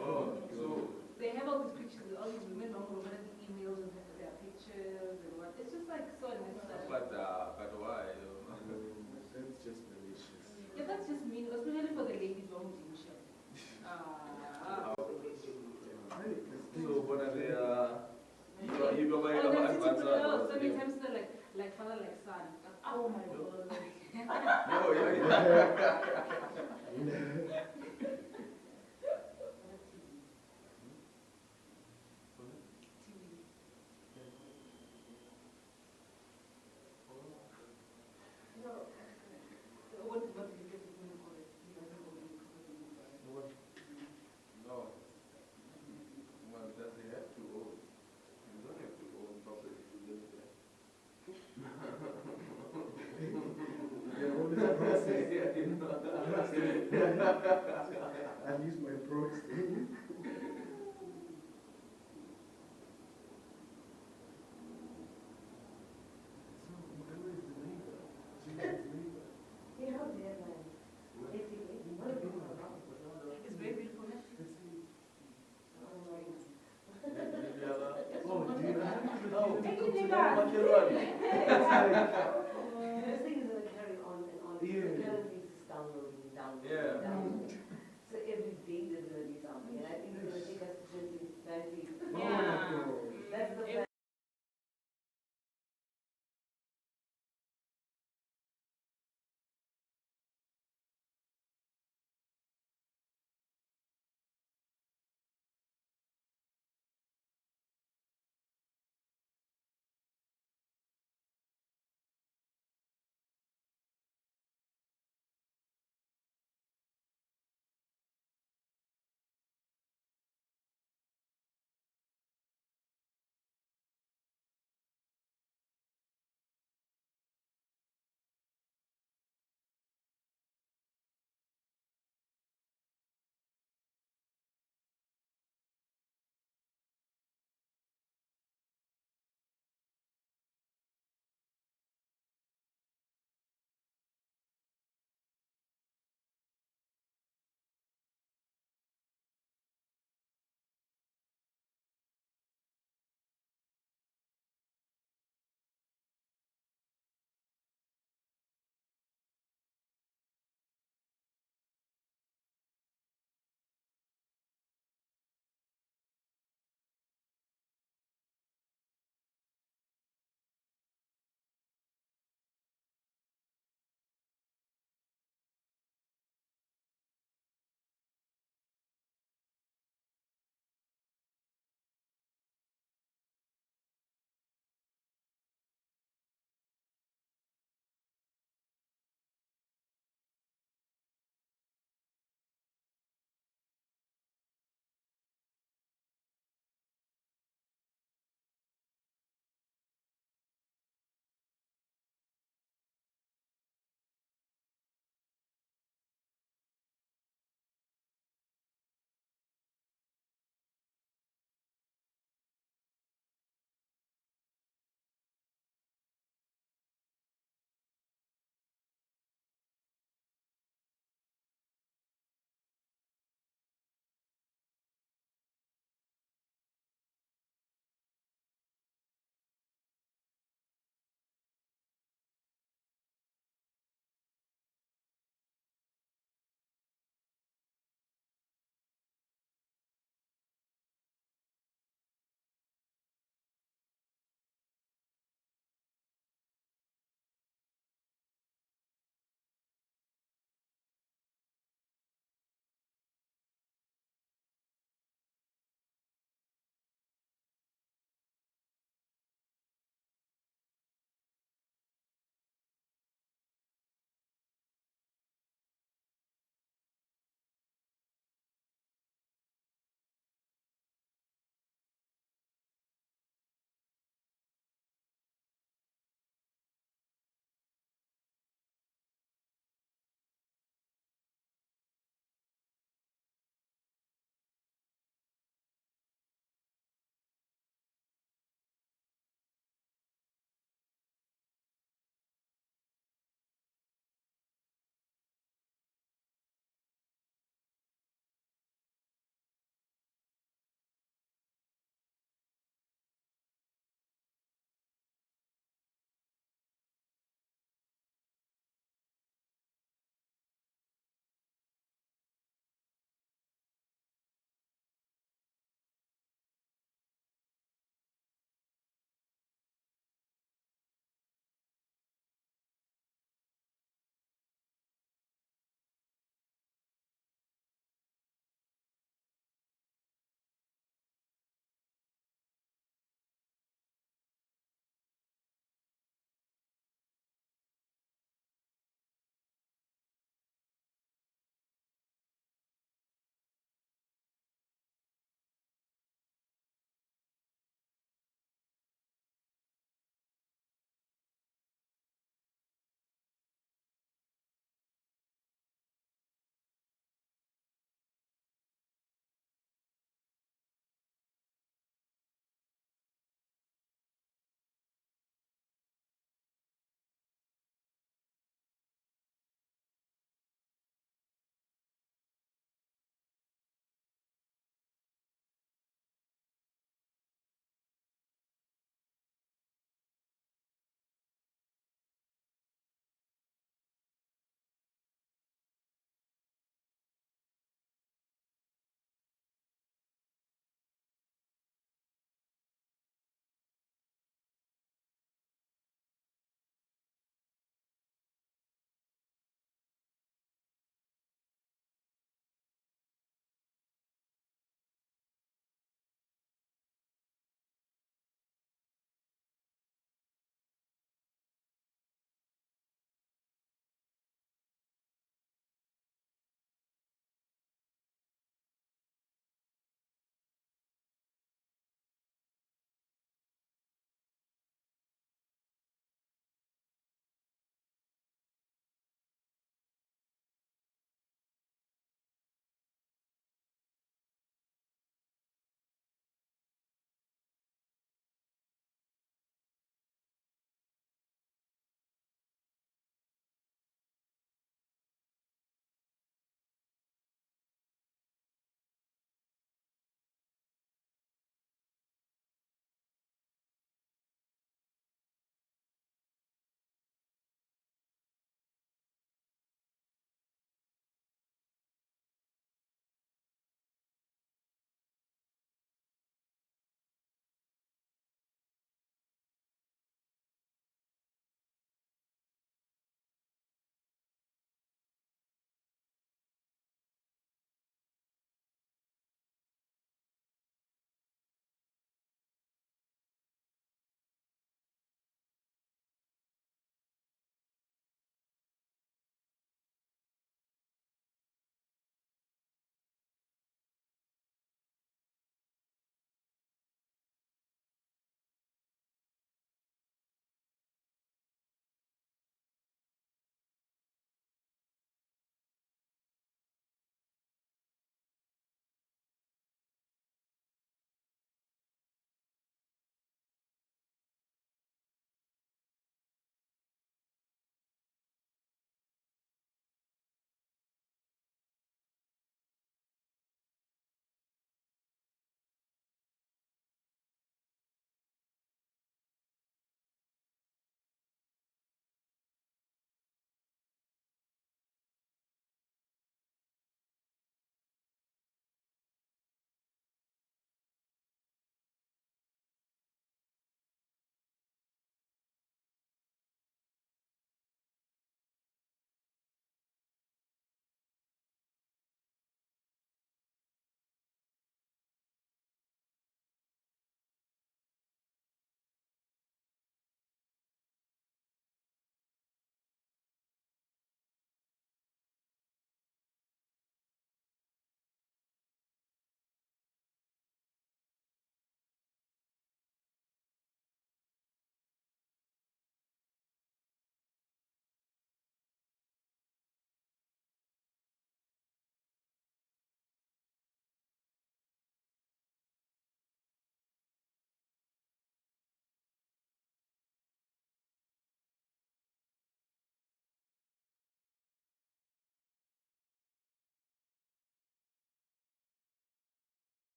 Oh, so they have all these pictures, all these women writing emails and their pictures and what. It's just like so unnecessary. but why? That's just malicious. Yeah, that's just mean, especially for the ladies who are Muslim. So what are they? You go by so many advance. times they're like father, like son. Oh my God. No, No. Well, does he have to own? You don't have to own property to live there. Yeah, what is that process? I use my proxy.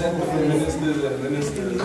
send the ministers and ministers.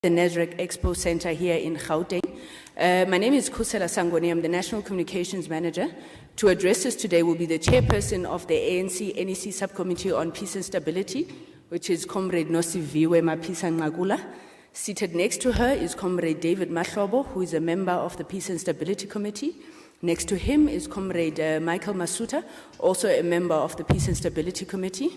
the NESREC Expo Center here in Gauteng. My name is Kusela Sangoni. I'm the National Communications Manager. To address us today will be the chairperson of the ANC NEC Subcommittee on Peace and Stability, which is Comrade Nosiviwe Mapisa-Nqakula. Seated next to her is Comrade David Mahlobo, who is a member of the Peace and Stability Committee. Next to him is Comrade Michael Masuta, also a member of the Peace and Stability Committee.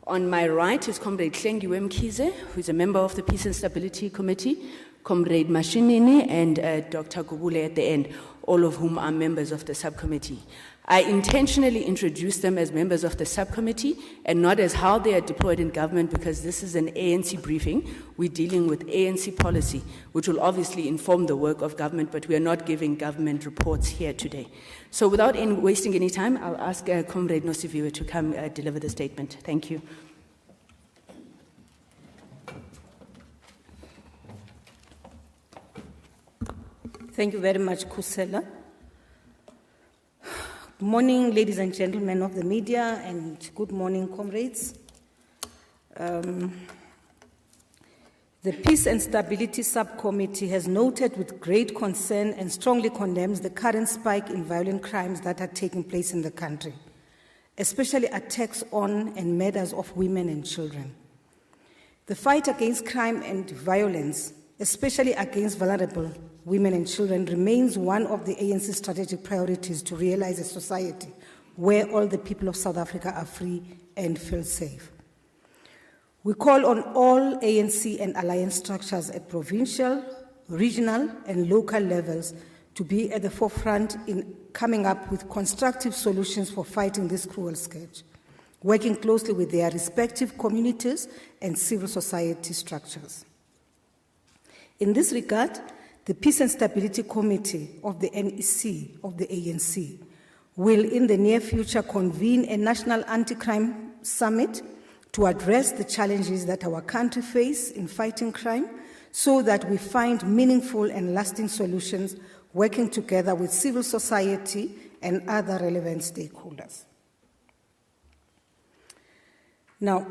On my right is Comrade Nosiviwe Mapisa-Nqakula, who is a member of the Peace and Stability Committee, Comrade Mashinini, and Dr. Gubule at the end, all of whom are members of the subcommittee. I intentionally introduced them as members of the subcommittee and not as how they are deployed in government, because this is an ANC briefing. We're dealing with ANC policy, which will obviously inform the work of government, but we are not giving government reports here today. So without wasting any time, I'll ask Comrade Nosiviwe to come deliver the statement. Thank you. Thank you very much, Kusela. Good morning, ladies and gentlemen of the media, and good morning, comrades. The Peace and Stability Subcommittee has noted with great concern and strongly condemns the current spike in violent crimes that are taking place in the country, especially attacks on and murders of women and children. The fight against crime and violence, especially against vulnerable women and children, remains one of the ANC's strategic priorities to realize a society where all the people of South Africa are free and feel safe. We call on all ANC and alliance structures at provincial, regional, and local levels to be at the forefront in coming up with constructive solutions for fighting this cruel scourge, working closely with their respective communities and civil society structures. In this regard, the Peace and Stability Committee of the NEC of the ANC will in the near future convene a national anti-crime summit to address the challenges that our country faces in fighting crime, so that we find meaningful and lasting solutions working together with civil society and other relevant stakeholders. Now,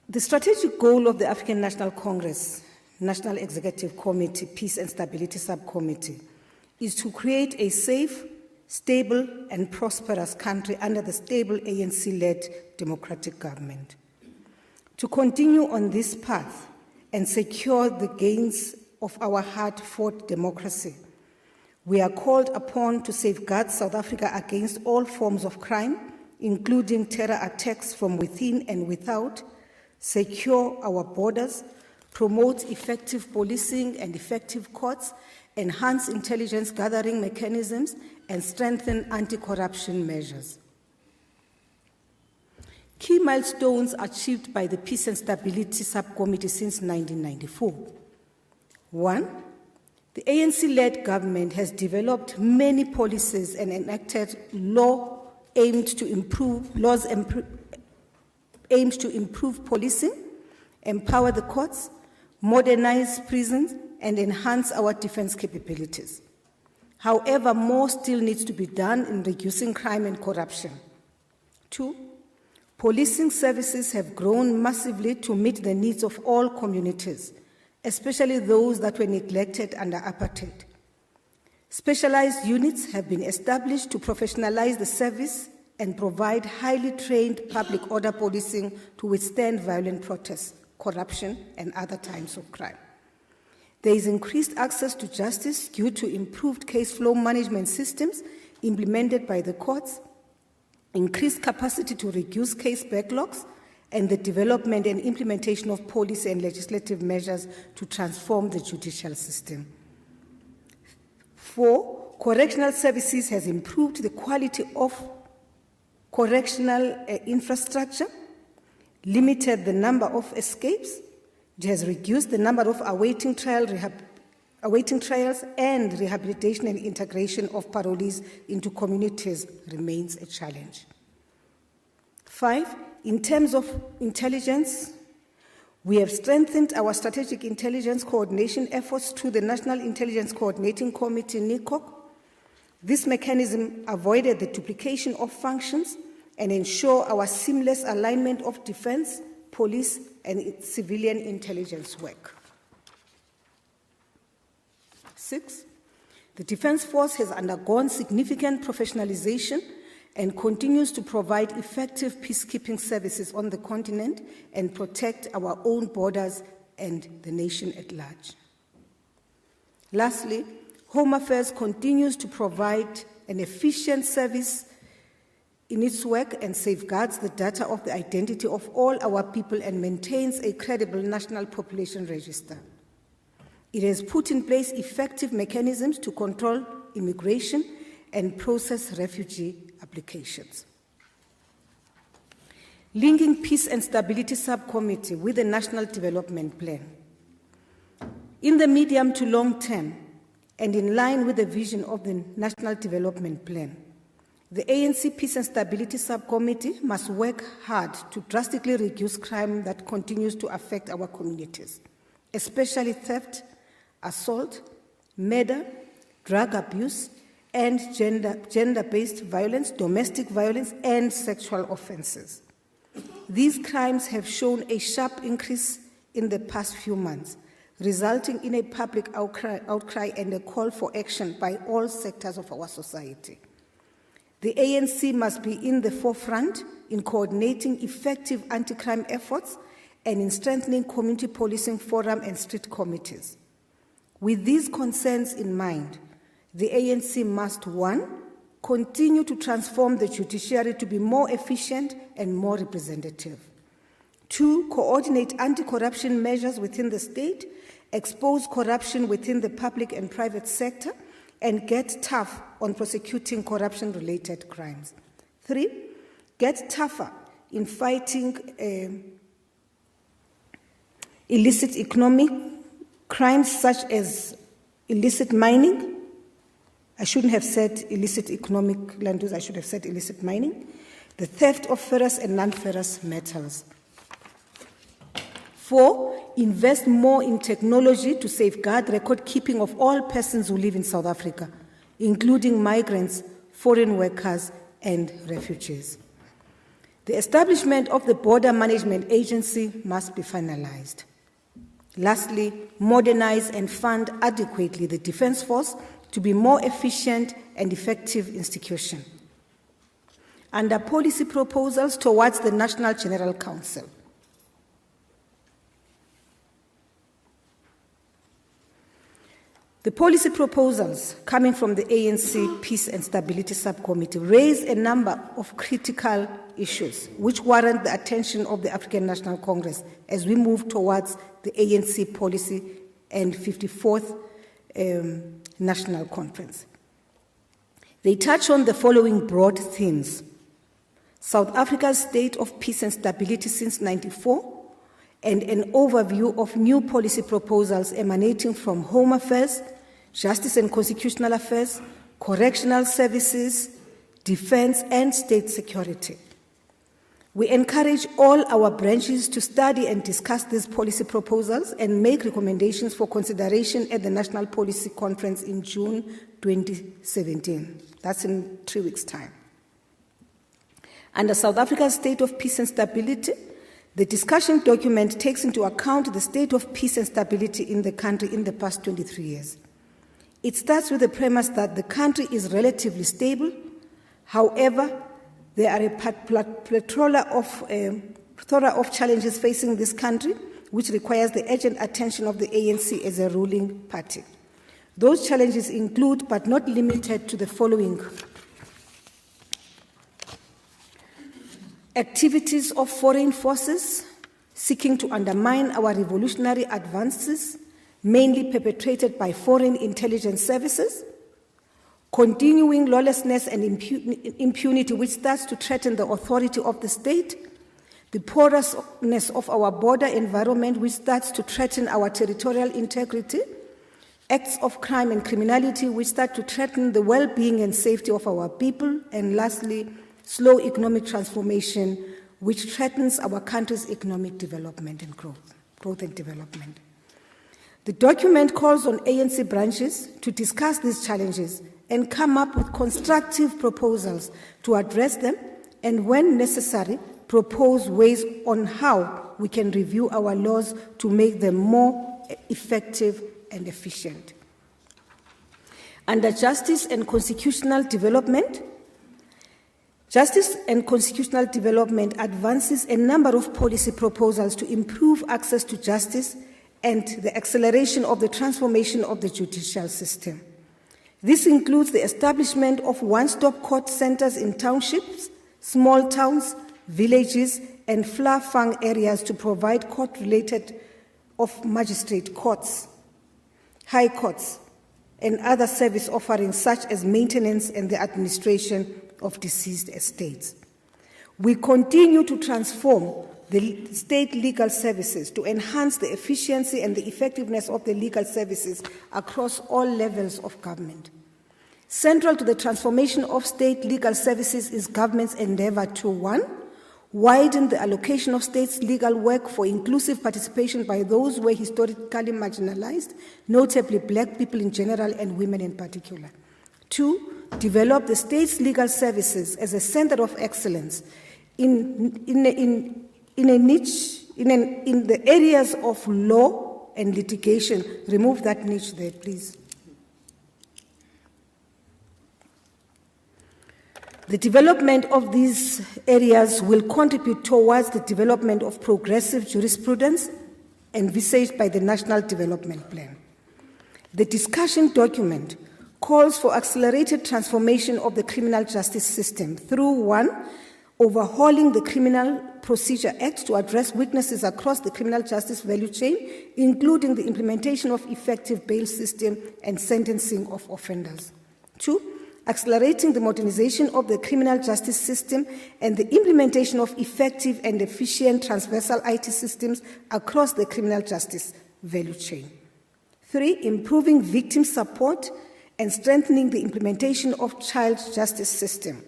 the strategic goal of the African National Congress National Executive Committee, Peace and Stability Subcommittee, is to create a safe, stable, and prosperous country under the stable ANC-led democratic government. To continue on this path and secure the gains of our hard-fought democracy, we are called upon to safeguard South Africa against all forms of crime, including terror attacks from within and without, secure our borders, promote effective policing and effective courts, enhance intelligence gathering mechanisms, and strengthen anti-corruption measures. Key milestones achieved by the Peace and Stability Subcommittee since 1994. 1. The ANC-led government has developed many policies and enacted laws aimed to improve policing, empower the courts, modernize prisons, and enhance our defense capabilities. However, more still needs to be done in reducing crime and corruption. 2, policing services have grown massively to meet the needs of all communities, especially those that were neglected under apartheid. Specialized units have been established to professionalize the service and provide highly trained public order policing to withstand violent protests, corruption, and other types of crime. There is increased access to justice due to improved case flow management systems implemented by the courts, increased capacity to reduce case backlogs, and the development and implementation of policy and legislative measures to transform the judicial system. 4, correctional services has improved the quality of correctional infrastructure, limited the number of escapes, it has reduced the number of awaiting trials and rehabilitation and integration of parolees into communities remains a challenge. 5, in terms of intelligence, we have strengthened our strategic intelligence coordination efforts through the National Intelligence Coordinating Committee, NICOC. This mechanism avoided the duplication of functions and ensure our seamless alignment of defense, police, and civilian intelligence work. 6. The Defence Force has undergone significant professionalization and continues to provide effective peacekeeping services on the continent and protect our own borders and the nation at large. Lastly, Home Affairs continues to provide an efficient service in its work and safeguards the data of the identity of all our people and maintains a credible national population register. It has put in place effective mechanisms to control immigration and process refugee applications. Linking Peace and Stability Subcommittee with the National Development Plan. In the medium to long term, and in line with the vision of the National Development Plan, the ANC Peace and Stability Subcommittee must work hard to drastically reduce crime that continues to affect our communities, especially theft, assault, murder, drug abuse, and gender-based violence, domestic violence, and sexual offenses. These crimes have shown a sharp increase in the past few months, resulting in a public outcry and a call for action by all sectors of our society. The ANC must be in the forefront in coordinating effective anti-crime efforts and in strengthening community policing forum and street committees. With these concerns in mind, the ANC must, 1, continue to transform the judiciary to be more efficient and more representative. 2, coordinate anti-corruption measures within the state, expose corruption within the public and private sector, and get tough on prosecuting corruption-related crimes. 3, get tougher in fighting illicit economic crimes such as illicit mining. I shouldn't have said illicit economic land use, I should have said illicit mining. The theft of ferrous and non-ferrous metals. 4, invest more in technology to safeguard record keeping of all persons who live in South Africa, including migrants, foreign workers, and refugees. The establishment of the Border Management Agency must be finalized. Lastly, modernize and fund adequately the Defence Force to be more efficient and effective institution. Under policy proposals towards the National General Council, the policy proposals coming from the ANC Peace and Stability Subcommittee raise a number of critical issues which warrant the attention of the African National Congress as we move towards the ANC policy and 54th National Conference. They touch on the following broad themes: South Africa's state of peace and stability since 1994, and an overview of new policy proposals emanating from Home Affairs, Justice and Constitutional Affairs, Correctional Services, Defense, and State Security. We encourage all our branches to study and discuss these policy proposals and make recommendations for consideration at the National Policy Conference in June 2017. That's in 3 weeks' time. Under South Africa's state of peace and stability, the discussion document takes into account the state of peace and stability in the country in the past 23 years. It starts with the premise that the country is relatively stable. However, there are a plethora of challenges facing this country, which requires the urgent attention of the ANC as a ruling party. Those challenges include, but not limited to, the following: activities of foreign forces seeking to undermine our revolutionary advances, mainly perpetrated by foreign intelligence services; continuing lawlessness and impunity which starts to threaten the authority of the state; the porousness of our border environment which starts to threaten our territorial integrity; acts of crime and criminality which start to threaten the well-being and safety of our people; and lastly, slow economic transformation which threatens our country's economic development and growth and development. The document calls on ANC branches to discuss these challenges and come up with constructive proposals to address them, and when necessary, propose ways on how we can review our laws to make them more effective and efficient. Under Justice and Constitutional Development, Justice and Constitutional Development advances a number of policy proposals to improve access to justice and the acceleration of the transformation of the judicial system. This includes the establishment of one-stop court centers in townships, small towns, villages, and far-flung areas to provide court-related of magistrate courts, high courts, and other service offerings such as maintenance and the administration of deceased estates. We continue to transform the state legal services to enhance the efficiency and the effectiveness of the legal services across all levels of government. Central to the transformation of state legal services is government's endeavor to, 1, widen the allocation of states' legal work for inclusive participation by those who were historically marginalized, notably black people in general and women in particular. 2, develop the state's legal services as a center of excellence in the areas of law and litigation. Remove that niche there, please. The development of these areas will contribute towards the development of progressive jurisprudence envisaged by the National Development Plan. The discussion document calls for accelerated transformation of the criminal justice system through 1, overhauling the Criminal Procedure Act to address weaknesses across the criminal justice value chain, including the implementation of effective bail system and sentencing of offenders. 2, accelerating the modernization of the criminal justice system and the implementation of effective and efficient transversal IT systems across the criminal justice value chain. 3, improving victim support and strengthening the implementation of child justice system.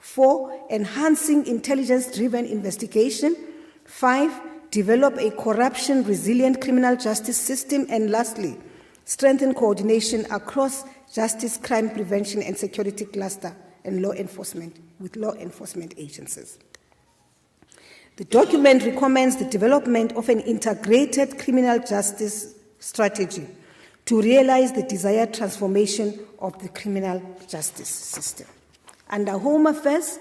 4, enhancing intelligence-driven investigation. 5, develop a corruption-resilient criminal justice system. And lastly, strengthen coordination across justice, crime prevention, and security cluster and law enforcement with law enforcement agencies. The document recommends the development of an integrated criminal justice strategy to realize the desired transformation of the criminal justice system. Under Home Affairs,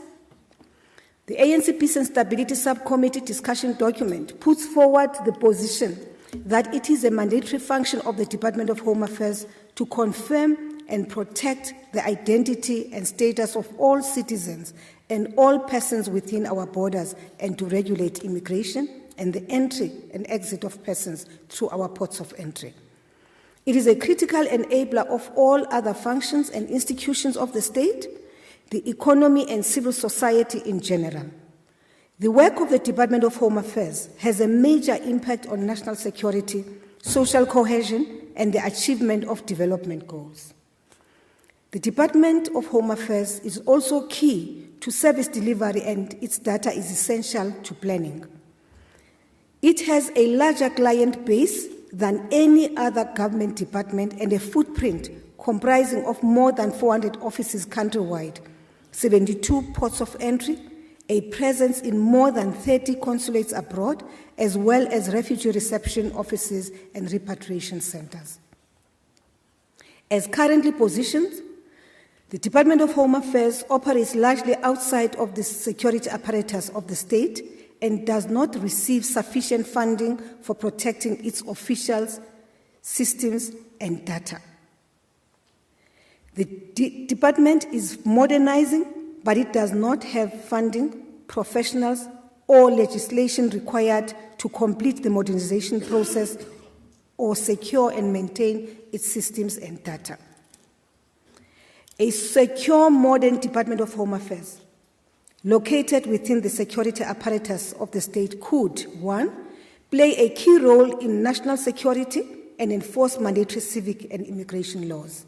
the ANC Peace and Stability Subcommittee discussion document puts forward the position that it is a mandatory function of the Department of Home Affairs to confirm and protect the identity and status of all citizens and all persons within our borders, and to regulate immigration and the entry and exit of persons through our ports of entry. It is a critical enabler of all other functions and institutions of the state, the economy, and civil society in general. The work of the Department of Home Affairs has a major impact on national security, social cohesion, and the achievement of development goals. The Department of Home Affairs is also key to service delivery, and its data is essential to planning. It has a larger client base than any other government department and a footprint comprising of more than 400 offices countrywide, 72 ports of entry, a presence in more than 30 consulates abroad, as well as refugee reception offices and repatriation centers. As currently positioned, the Department of Home Affairs operates largely outside of the security apparatus of the state and does not receive sufficient funding for protecting its officials, systems, and data. The department is modernizing, but it does not have funding, professionals, or legislation required to complete the modernization process or secure and maintain its systems and data. A secure, modern Department of Home Affairs located within the security apparatus of the state could, 1, play a key role in national security and enforce mandatory civic and immigration laws.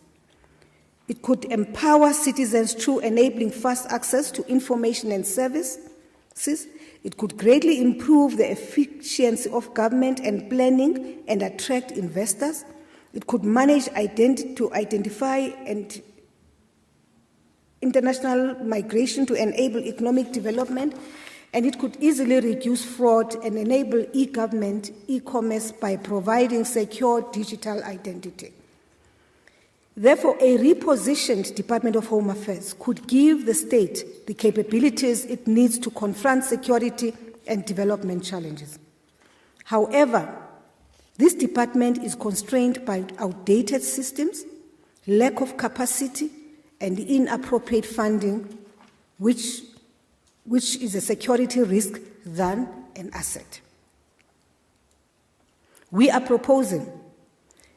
It could empower citizens through enabling fast access to information and services. It could greatly improve the efficiency of government and planning and attract investors. It could manage to identify and international migration to enable economic development, and it could easily reduce fraud and enable e-government, e-commerce by providing secure digital identity. Therefore, a repositioned Department of Home Affairs could give the state the capabilities it needs to confront security and development challenges. However, this department is constrained by outdated systems, lack of capacity, and inappropriate funding, which is a security risk than an asset. We are proposing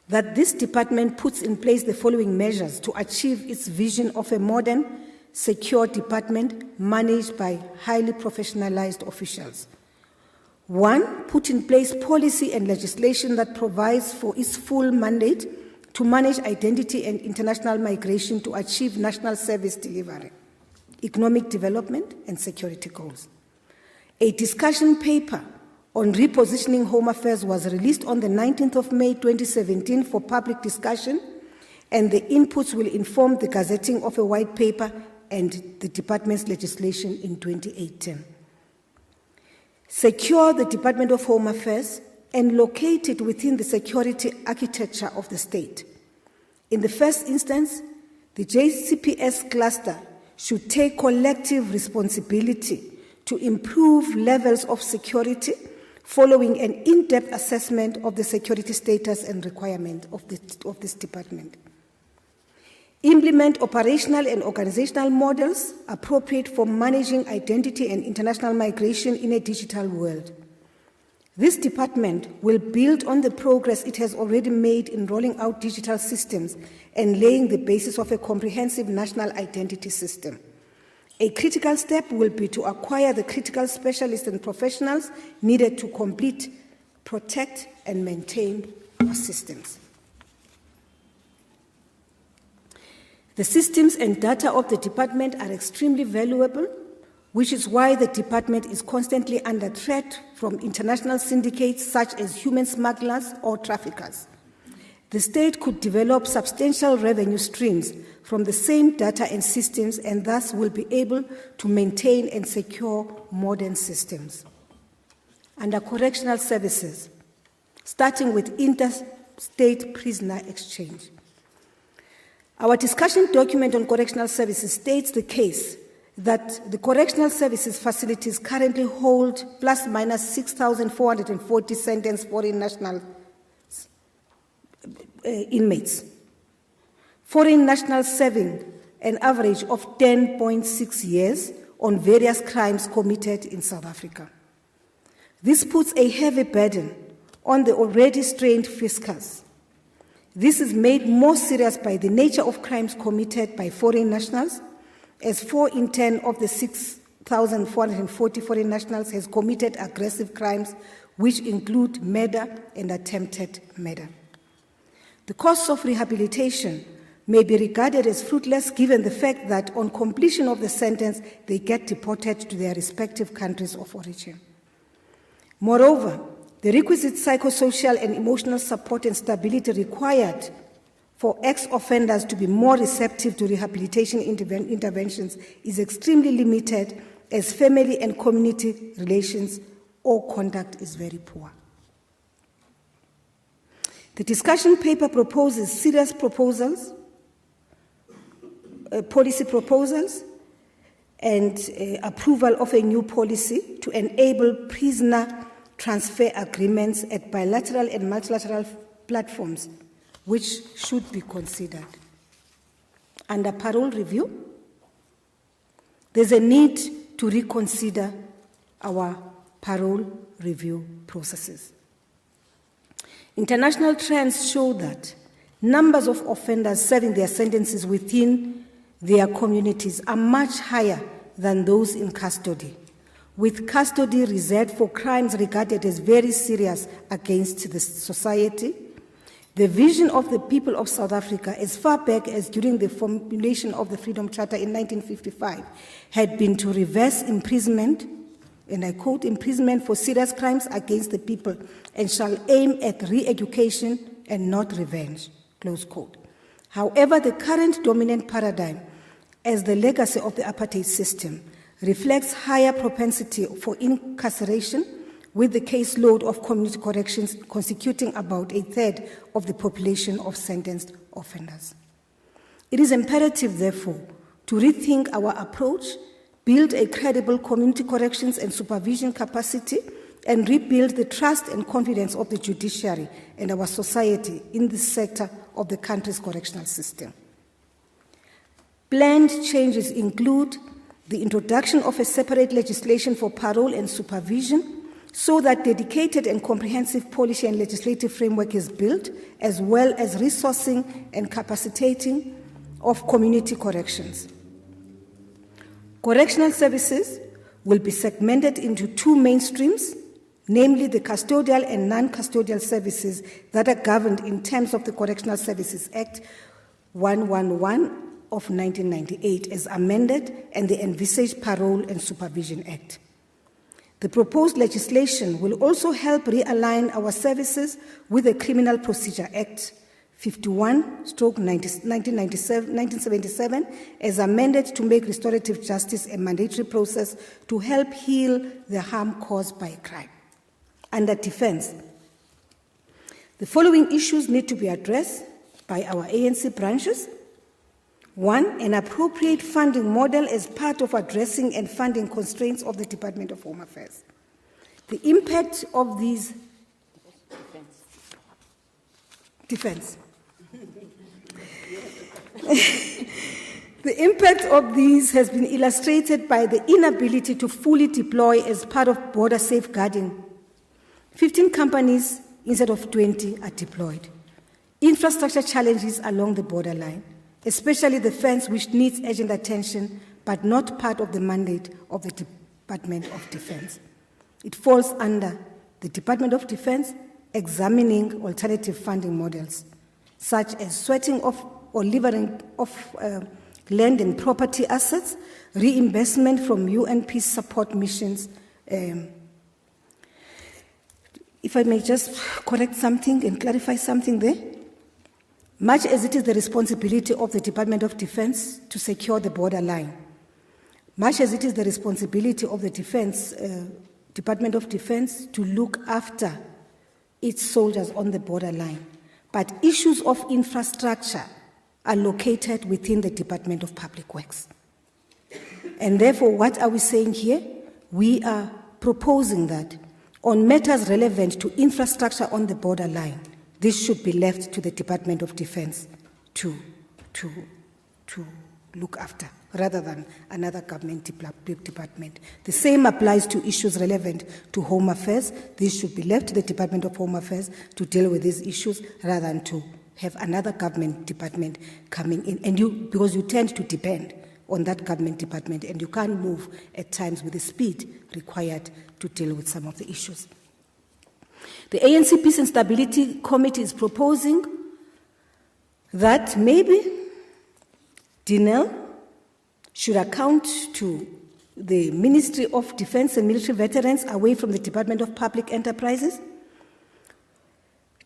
that this department puts in place the following measures to achieve its vision of a modern, secure department managed by highly professionalized officials. 1, put in place policy and legislation that provides for its full mandate to manage identity and international migration to achieve national service delivery, economic development, and security goals. A discussion paper on repositioning Home Affairs was released on the 19th of May 2017 for public discussion, and the inputs will inform the gazetting of a white paper and the department's legislation in 2018. Secure the Department of Home Affairs and locate it within the security architecture of the state. In the first instance, the JCPS cluster should take collective responsibility to improve levels of security following an in-depth assessment of the security status and requirement of this department. Implement operational and organizational models appropriate for managing identity and international migration in a digital world. This department will build on the progress it has already made in rolling out digital systems and laying the basis of a comprehensive national identity system. A critical step will be to acquire the critical specialists and professionals needed to complete, protect, and maintain our systems. The systems and data of the department are extremely valuable, which is why the department is constantly under threat from international syndicates such as human smugglers or traffickers. The state could develop substantial revenue streams from the same data and systems and thus will be able to maintain and secure modern systems. Under correctional services, starting with interstate prisoner exchange. Our discussion document on correctional services states the case that the correctional services facilities currently hold plus minus 6,440 sentenced foreign national inmates. Foreign nationals serving an average of 10.6 years on various crimes committed in South Africa. This puts a heavy burden on the already strained fiscals. This is made more serious by the nature of crimes committed by foreign nationals, as 4 in 10 of the 6,440 foreign nationals has committed aggressive crimes, which include murder and attempted murder. The costs of rehabilitation may be regarded as fruitless given the fact that on completion of the sentence, they get deported to their respective countries of origin. Moreover, the requisite psychosocial and emotional support and stability required for ex-offenders to be more receptive to rehabilitation interventions is extremely limited, as family and community relations or conduct is very poor. The discussion paper proposes serious proposals, policy proposals, and approval of a new policy to enable prisoner transfer agreements at bilateral and multilateral platforms, which should be considered. Under parole review, there's a need to reconsider our parole review processes. International trends show that numbers of offenders serving their sentences within their communities are much higher than those in custody, with custody reserved for crimes regarded as very serious against the society. The vision of the people of South Africa, as far back as during the formulation of the Freedom Charter in 1955, had been to reverse imprisonment, and I quote, imprisonment for serious crimes against the people, and shall aim at re-education and not revenge, close quote. However, the current dominant paradigm, as the legacy of the apartheid system, reflects higher propensity for incarceration, with the caseload of community corrections constituting about 1/3 of the population of sentenced offenders. It is imperative, therefore, to rethink our approach, build a credible community corrections and supervision capacity, and rebuild the trust and confidence of the judiciary and our society in this sector of the country's correctional system. Planned changes include the introduction of a separate legislation for parole and supervision, so that dedicated and comprehensive policy and legislative framework is built, as well as resourcing and capacitating of community corrections. Correctional services will be segmented into two main streams, namely the custodial and non-custodial services that are governed in terms of the Correctional Services Act 111 of 1998 as amended, and the envisaged Parole and Supervision Act. The proposed legislation will also help realign our services with the Criminal Procedure Act 51/1977 as amended to make restorative justice a mandatory process to help heal the harm caused by crime. Under defense, the following issues need to be addressed by our ANC branches. One, an appropriate funding model as part of addressing and funding constraints of the Department of Home Affairs. The impact of these... Defense. The impact of these has been illustrated by the inability to fully deploy as part of border safeguarding. 15 companies instead of 20 are deployed. Infrastructure challenges along the borderline, especially the fence, which needs urgent attention but not part of the mandate of the Department of Defense. It falls under the Department of Defense examining alternative funding models, such as sweating off or levering off land and property assets, reimbursement from UN peace support missions. If I may just correct something and clarify something there. Much as it is the responsibility of the Department of Defense to secure the borderline, much as it is the responsibility of the Department of Defense to look after its soldiers on the borderline, but issues of infrastructure are located within the Department of Public Works. And therefore, what are we saying here? We are proposing that on matters relevant to infrastructure on the borderline, this should be left to the Department of Defense to look after, rather than another government department. The same applies to issues relevant to Home Affairs. This should be left to the Department of Home Affairs to deal with these issues, rather than to have another government department coming in. And because you tend to depend on that government department, and you can't move at times with the speed required to deal with some of the issues. The ANC Peace and Stability Committee is proposing that maybe DINEL should account to the Ministry of Defense and Military Veterans away from the Department of Public Enterprises.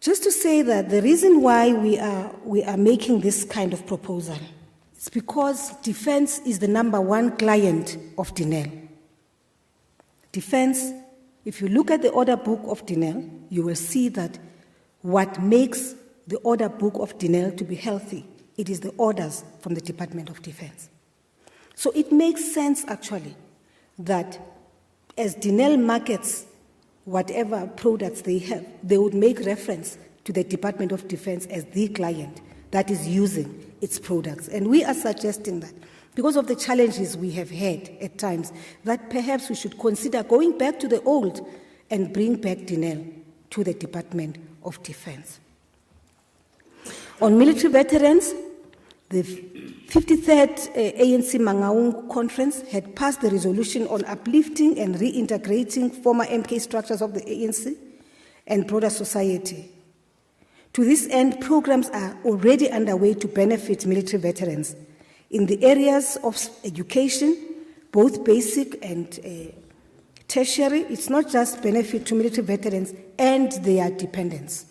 Just to say that the reason why we are making this kind of proposal is because defense is the #1 client of DINEL. Defense, if you look at the order book of DINEL, you will see that what makes the order book of DINEL to be healthy, it is the orders from the Department of Defense. So it makes sense, actually, that as DINEL markets whatever products they have, they would make reference to the Department of Defense as the client that is using its products. And we are suggesting that, because of the challenges we have had at times, that perhaps we should consider going back to the old and bring back DINEL to the Department of Defense. On military veterans, the 53rd ANC Mangaung Conference had passed the resolution on uplifting and reintegrating former MK structures of the ANC and broader society. To this end, programs are already underway to benefit military veterans in the areas of education, both basic and tertiary. It's not just benefit to military veterans and their dependents.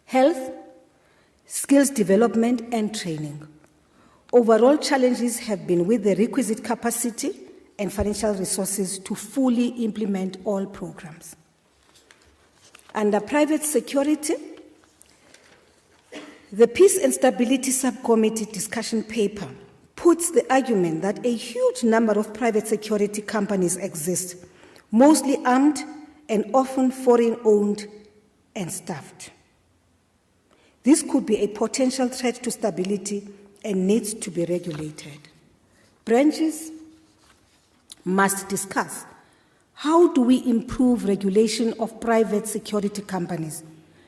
Health, skills development and training. Overall challenges have been with the requisite capacity and financial resources to fully implement all programs. Under private security, The Peace and Stability Subcommittee discussion paper puts the argument that a huge number of private security companies exist, mostly armed and often foreign-owned and staffed. This could be a potential threat to stability and needs to be regulated. Branches must discuss how do we improve regulation of private security companies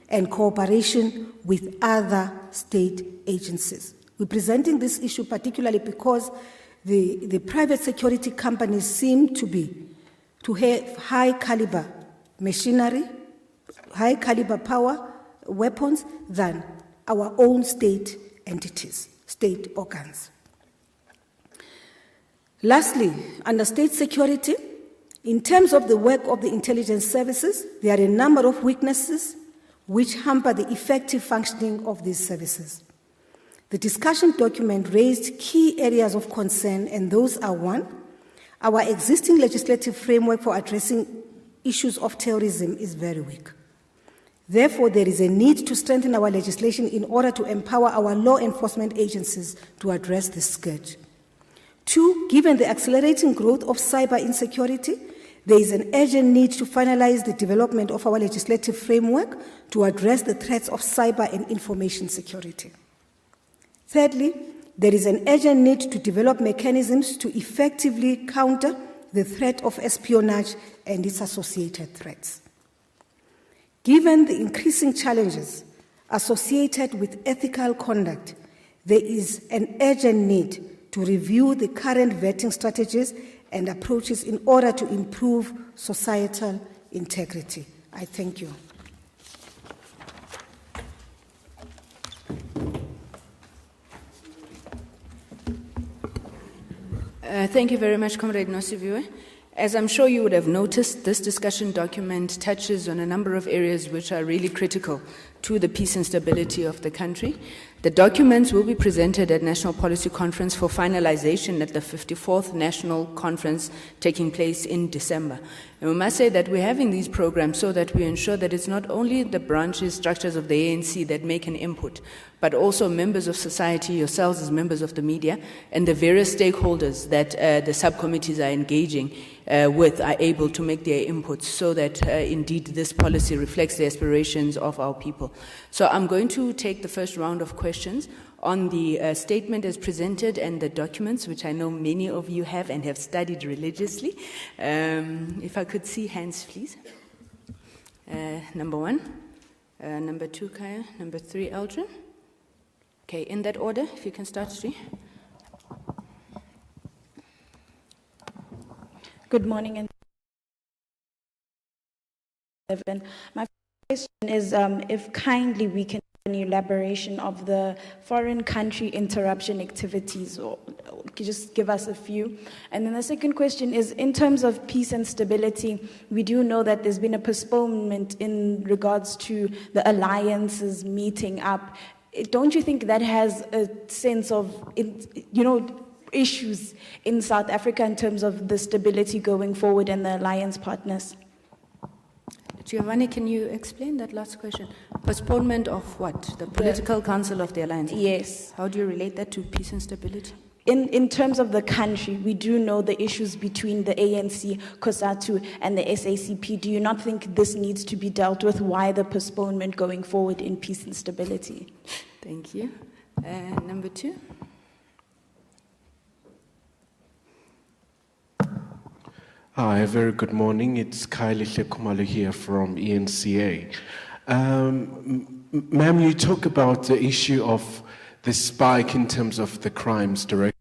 and cooperation with other state agencies. We're presenting this issue particularly because the private security companies seem to have high caliber machinery, high caliber power, weapons than our own state entities, state organs. Lastly, under state security, in terms of the work of the intelligence services, there are a number of weaknesses which hamper the effective functioning of these services. The discussion document raised key areas of concern, and those are: one, our existing legislative framework for addressing issues of terrorism is very weak. Therefore, there is a need to strengthen our legislation in order to empower our law enforcement agencies to address this scourge. Two, given the accelerating growth of cyber insecurity, there is an urgent need to finalize the development of our legislative framework to address the threats of cyber and information security. Thirdly, there is an urgent need to develop mechanisms to effectively counter the threat of espionage and its associated threats. Given the increasing challenges associated with ethical conduct, there is an urgent need to review the current vetting strategies and approaches in order to improve societal integrity. I thank you. Thank you very much, Comrade Nosiviwe. As I'm sure you would have noticed, this discussion document touches on a number of areas which are really critical to the peace and stability of the country. The documents will be presented at National Policy Conference for finalization at the 54th National Conference taking place in December. And we must say that we're having these programs so that we ensure that it's not only the branches, structures of the ANC that make an input, but also members of society, yourselves as members of the media, and the various stakeholders that the subcommittees are engaging with are able to make their inputs so that indeed this policy reflects the aspirations of our people. So I'm going to take the first round of questions on the statement as presented and the documents, which I know many of you have and have studied religiously. If I could see hands, please. Number one, number two, Kaya, number three, Eldrin. Okay, in that order, if you can start, Sri. Good morning and my question is if kindly we can have an elaboration of the foreign country interruption activities, or just give us a few. And then the second question is, in terms of peace and stability, we do know that there's been a postponement in regards to the alliances meeting up. Don't you think that has a sense of, issues in South Africa in terms of the stability going forward and the alliance partners? Giovanni, can you explain that last question? Postponement of what? The Political Council of the Alliance? Yes. How do you relate that to peace and stability? In terms of the country, we do know the issues between the ANC, COSATU, and the SACP. Do you not think this needs to be dealt with? Why the postponement going forward in peace and stability? Thank you. Number two. Hi, a very good morning. It's Kylie Khumalo here from ENCA. Ma'am, you talk about the issue of the spike in terms of the crimes directly.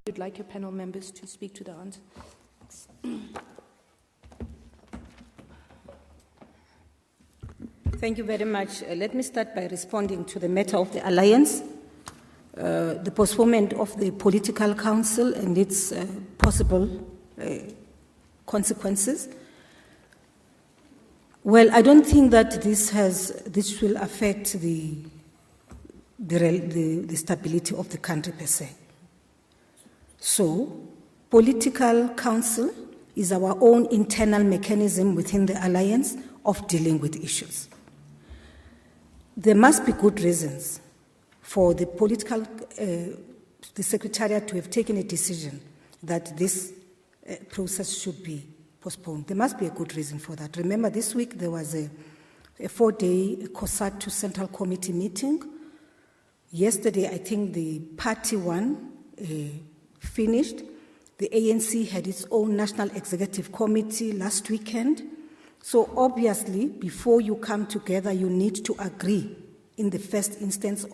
You'd like your panel members to speak to the answer? Thank you very much. Let me start by responding to the matter of the alliance, the postponement of the political council and its possible consequences. Well, I don't think that this will affect the stability of the country per se. So, political council is our own internal mechanism within the alliance of dealing with issues. There must be good reasons for the political, the Secretariat to have taken a decision that this process should be postponed. There must be a good reason for that. Remember, this week there was a 4-day COSAT to Central Committee meeting. Yesterday, I think the party one finished. The ANC had its own National Executive Committee last weekend. So obviously, before you come together, you need to agree in the first instance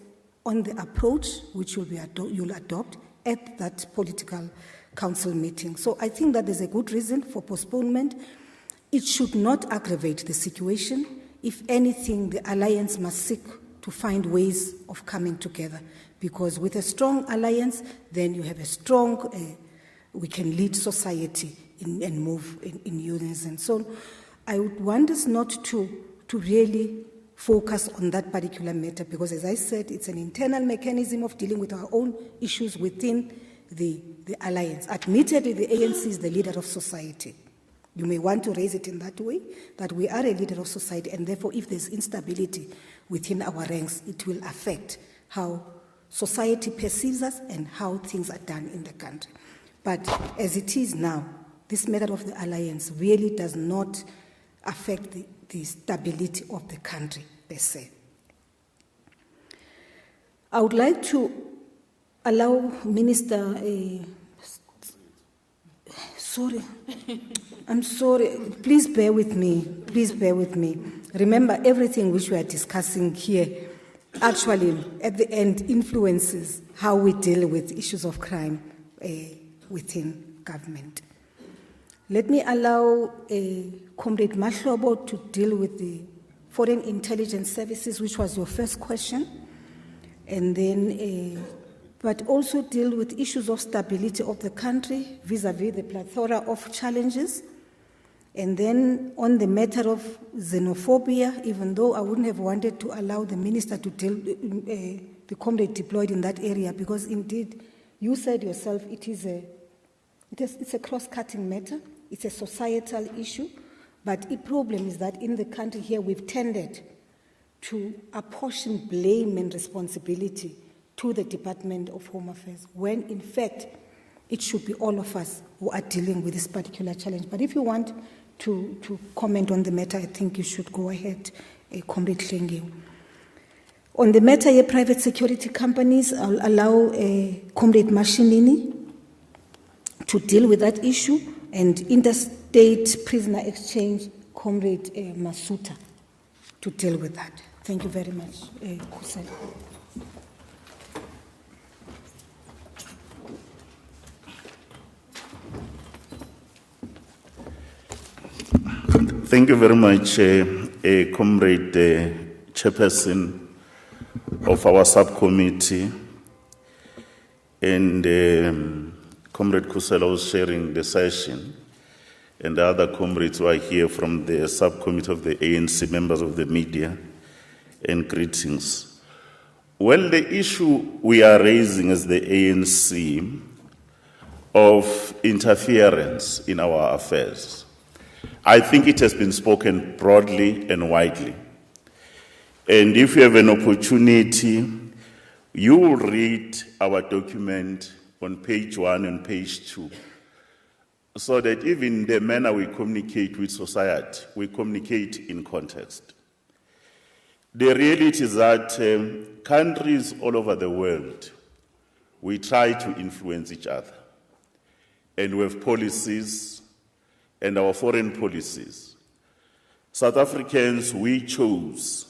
on the approach which you'll adopt at that political council meeting. So I think that there's a good reason for postponement. It should not aggravate the situation. If anything, the alliance must seek to find ways of coming together, because with a strong alliance, then you have a strong, we can lead society and move in unison. So I would want us not to really focus on that particular matter, because as I said, it's an internal mechanism of dealing with our own issues within the alliance. Admittedly, the ANC is the leader of society. You may want to raise it in that way, that we are a leader of society, and therefore if there's instability within our ranks, it will affect how society perceives us and how things are done in the country. But as it is now, this matter of the alliance really does not affect the stability of the country per se. I would like to allow Minister, I'm sorry, please bear with me, Remember, everything which we are discussing here actually at the end influences how we deal with issues of crime within government. Let me allow Comrade Mahlobo to deal with the foreign intelligence services, which was your first question, and then, but also deal with issues of stability of the country vis-à-vis the plethora of challenges. And then on the matter of xenophobia, even though I wouldn't have wanted to allow the minister to deal, the comrade deployed in that area, because indeed, you said yourself, it's a cross-cutting matter, it's a societal issue, but the problem is that in the country here, we've tended to apportion blame and responsibility to the Department of Home Affairs, when in fact, it should be all of us who are dealing with this particular challenge. But if you want to comment on the matter, I think you should go ahead, Comrade Hlengiwe. On the matter of private security companies, I'll allow Comrade Mashinini to deal with that issue, and interstate prisoner exchange, Comrade Masuta, to deal with that. Thank you very much, Kusela. Thank you very much, Comrade Chairperson of our subcommittee, and Comrade Kusela was sharing the session, and the other comrades who are here from the subcommittee of the ANC, members of the media, and greetings. Well, the issue we are raising as the ANC of interference in our affairs, I think it has been spoken broadly and widely. And if you have an opportunity, you will read our document on page 1 and page 2, so that even the manner we communicate with society, we communicate in context. The reality is that countries all over the world, we try to influence each other. And we have policies and our foreign policies. South Africans, we chose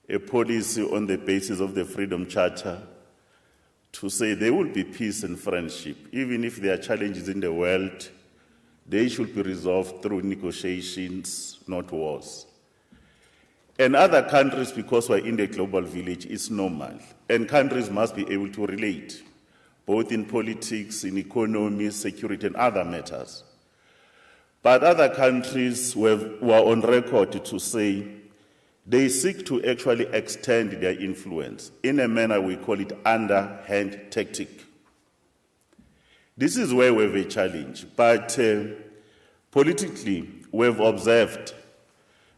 a policy on the basis of the Freedom Charter to say there will be peace and friendship. Even if there are challenges in the world, they should be resolved through negotiations, not wars. And other countries, because we're in the global village, it's normal. And countries must be able to relate, both in politics, in economy, security, and other matters. But other countries were on record to say they seek to actually extend their influence in a manner we call it underhand tactic. This is where we have a challenge. But politically, we've observed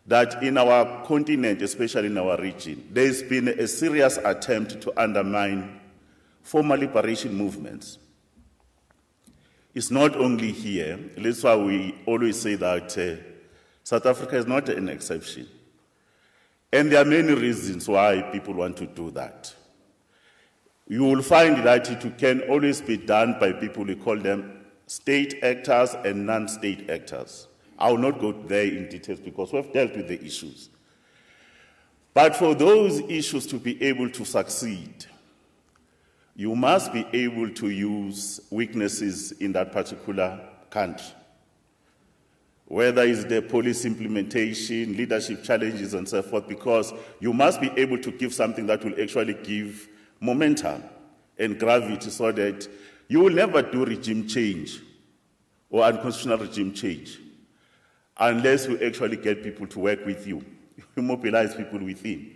that in our continent, especially in our region, there's been a serious attempt to undermine former liberation movements. It's not only here. That's why we always say that South Africa is not an exception. And there are many reasons why people want to do that. You will find that it can always be done by people, we call them state actors and non-state actors. I will not go there in details because we've dealt with the issues. But for those issues to be able to succeed, you must be able to use weaknesses in that particular country, whether it's the policy implementation, leadership challenges, and so forth, because you must be able to give something that will actually give momentum and gravity so that you will never do regime change or unconstitutional regime change unless you actually get people to work with you. You mobilize people within.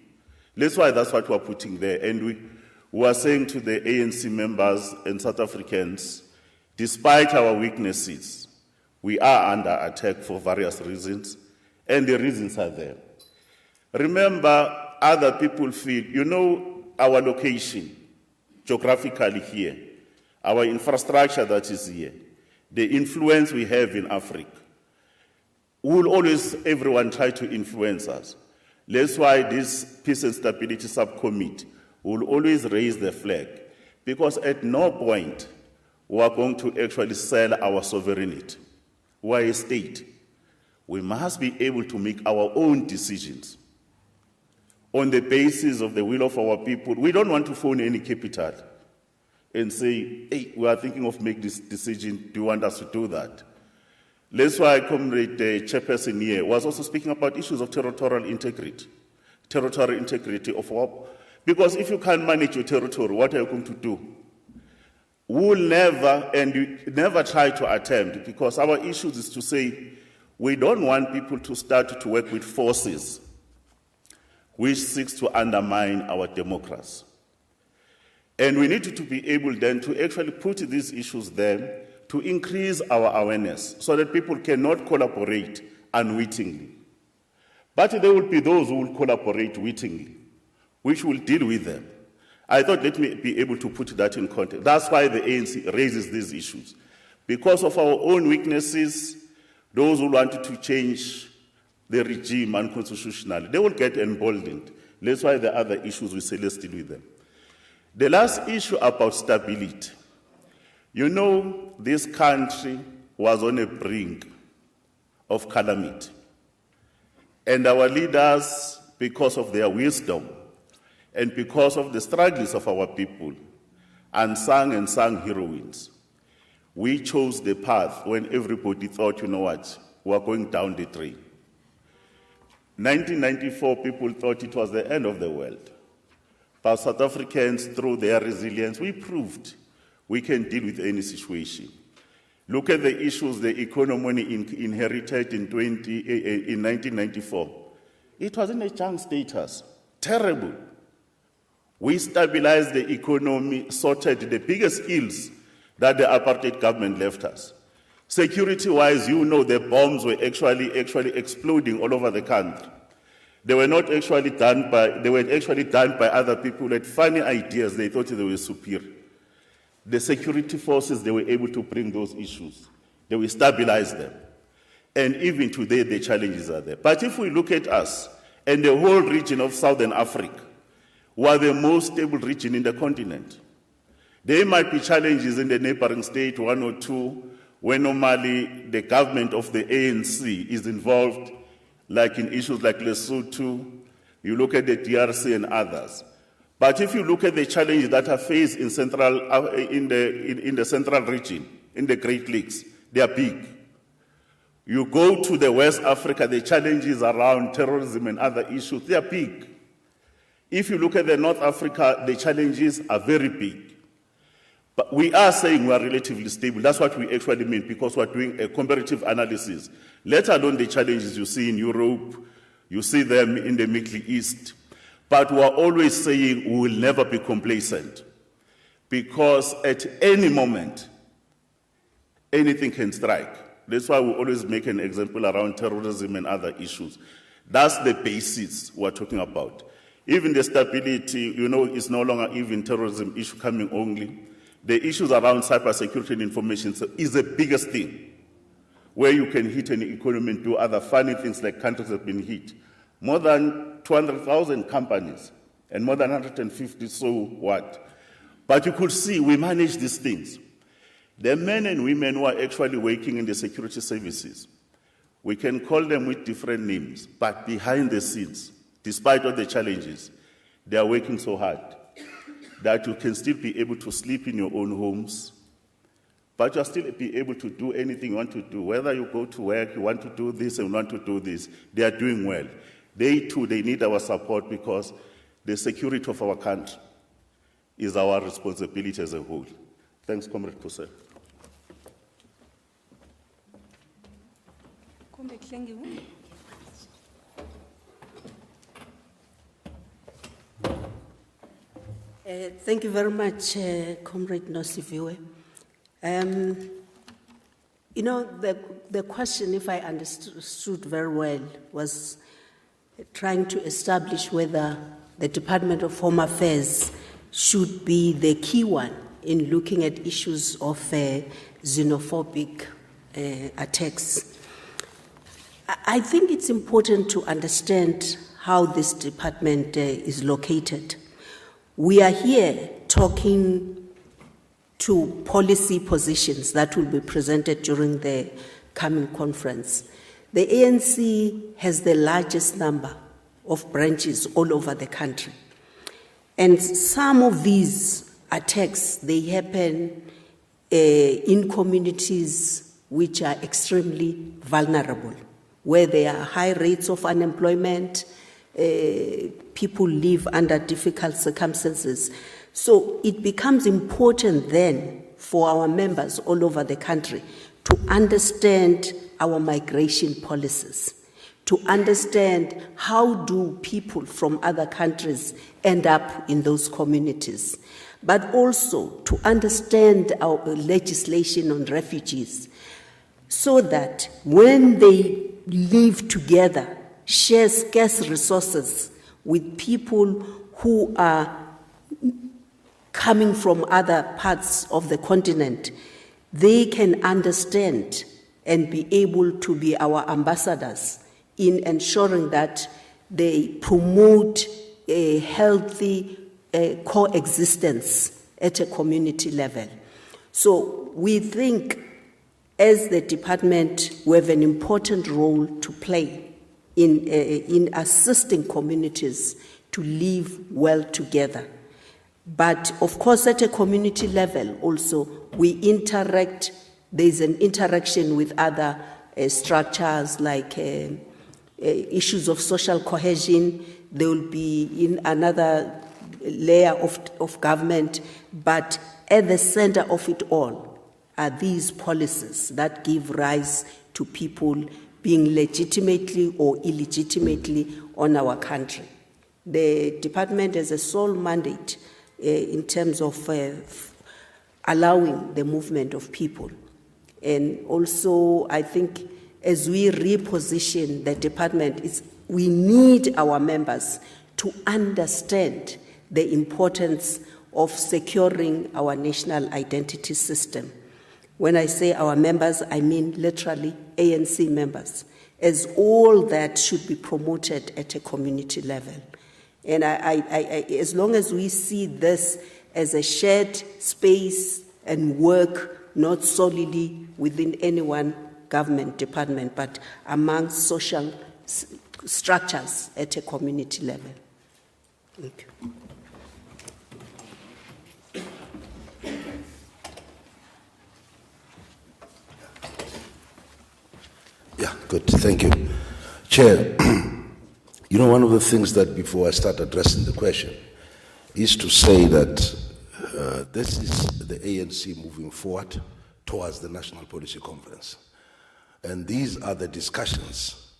That's what we're putting there. And we are saying to the ANC members and South Africans, despite our weaknesses, we are under attack for various reasons, and the reasons are there. Remember, other people feel, our location, geographically here, our infrastructure that is here, the influence we have in Africa, everyone try to influence us. That's why this Peace and Stability Subcommittee will always raise the flag, because at no point we are going to actually sell our sovereignty. We are a state. We must be able to make our own decisions on the basis of the will of our people. We don't want to phone any capital and say, hey, we are thinking of making this decision. Do you want us to do that? That's why Comrade Chairperson here was also speaking about issues of territorial integrity of our. Because if you can't manage your territory, what are you going to do? We will never, and you never try to attempt, because our issue is to say we don't want people to start to work with forces which seeks to undermine our democracy. And we need to be able then to actually put these issues there to increase our awareness so that people cannot collaborate unwittingly. But there will be those who will collaborate wittingly, which will deal with them. I thought, let me be able to put that in context. That's why the ANC raises these issues. Because of our own weaknesses, those who wanted to change the regime unconstitutionally, they will get emboldened. That's why the other issues we say, let's deal with them. The last issue about stability. This country was on a brink of calamity. And our leaders, because of their wisdom, and because of the struggles of our people, unsung heroines, we chose the path when everybody thought, we are going down the drain. 1994, people thought it was the end of the world. But South Africans, through their resilience, we proved we can deal with any situation. Look at the issues the economy inherited in 1994. It was in a junk status, terrible. We stabilized the economy, sorted the biggest ills that the apartheid government left us. Security-wise, the bombs were actually exploding all over the country. They were not actually done by other people who had funny ideas. They thought they were superior. The security forces, they were able to bring those issues. They will stabilize them. And even today, the challenges are there. But if we look at us and the whole region of Southern Africa, we are the most stable region in the continent. There might be challenges in the neighboring state, one or two, where normally the government of the ANC is involved, like in issues like Lesotho, you look at the DRC and others. But if you look at the challenges that are faced in the central region, in the Great Lakes, they are big. You go to the West Africa, the challenges around terrorism and other issues, they are big. If you look at the North Africa, the challenges are very big. But we are saying we are relatively stable. That's what we actually mean, because we're doing a comparative analysis, let alone the challenges you see in Europe, you see them in the Middle East. But we are always saying we will never be complacent, because at any moment, anything can strike. That's why we always make an example around terrorism and other issues. That's the basis we're talking about. Even the stability, is no longer even terrorism issue coming only. The issues around cybersecurity and information is the biggest thing, where you can hit an economy and do other funny things like countries have been hit. More than 200,000 companies and more than 150, so what? But you could see we manage these things. The men and women who are actually working in the security services, we can call them with different names, but behind the scenes, despite all the challenges, they are working so hard that you can still be able to sleep in your own homes, but you'll still be able to do anything you want to do. Whether you go to work, you want to do this and want to do this, they are doing well. They too, they need our support, because the security of our country is our responsibility as a whole. Thanks, Comrade Kusela. Thank you very much, Comrade Nosiviwe. The question, if I understood very well, was trying to establish whether the Department of Home Affairs should be the key one in looking at issues of xenophobic attacks. I think it's important to understand how this department is located. We are here talking to policy positions that will be presented during the coming conference. The ANC has the largest number of branches all over the country. And some of these attacks, they happen in communities which are extremely vulnerable, where there are high rates of unemployment, people live under difficult circumstances. So it becomes important then for our members all over the country to understand our migration policies, to understand how do people from other countries end up in those communities, but also to understand our legislation on refugees, so that when they live together, share scarce resources with people who are coming from other parts of the continent, they can understand and be able to be our ambassadors in ensuring that they promote a healthy coexistence at a community level. So we think, as the department, we have an important role to play in assisting communities to live well together. But of course, at a community level also, we interact. There's an interaction with other structures like issues of social cohesion. There will be in another layer of government, but at the center of it all are these policies that give rise to people being legitimately or illegitimately on our country. The department has a sole mandate in terms of allowing the movement of people. And also, I think as we reposition the department, we need our members to understand the importance of securing our national identity system. When I say our members, I mean literally ANC members, as all that should be promoted at a community level. And as long as we see this as a shared space and work, not solely within any one government department, but among social structures at a community level. Thank you. Good, thank you. Chair, you know, one of the things that before I start addressing the question is to say that this is the ANC moving forward towards the National Policy Conference. And these are the discussions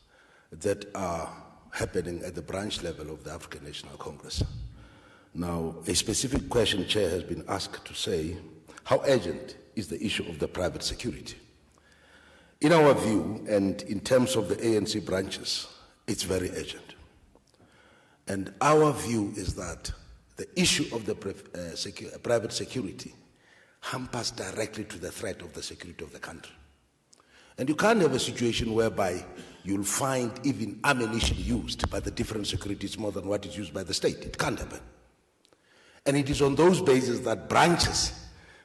that are happening at the branch level of the African National Congress. Now, a specific question, Chair, has been asked to say, how urgent is the issue of the private security? In our view, and in terms of the ANC branches, it's very urgent. And our view is that the issue of the private security hampers directly to the threat of the security of the country. And you can't have a situation whereby you'll find even ammunition used by the different securities more than what is used by the state. It can't happen. And it is on those bases that branches,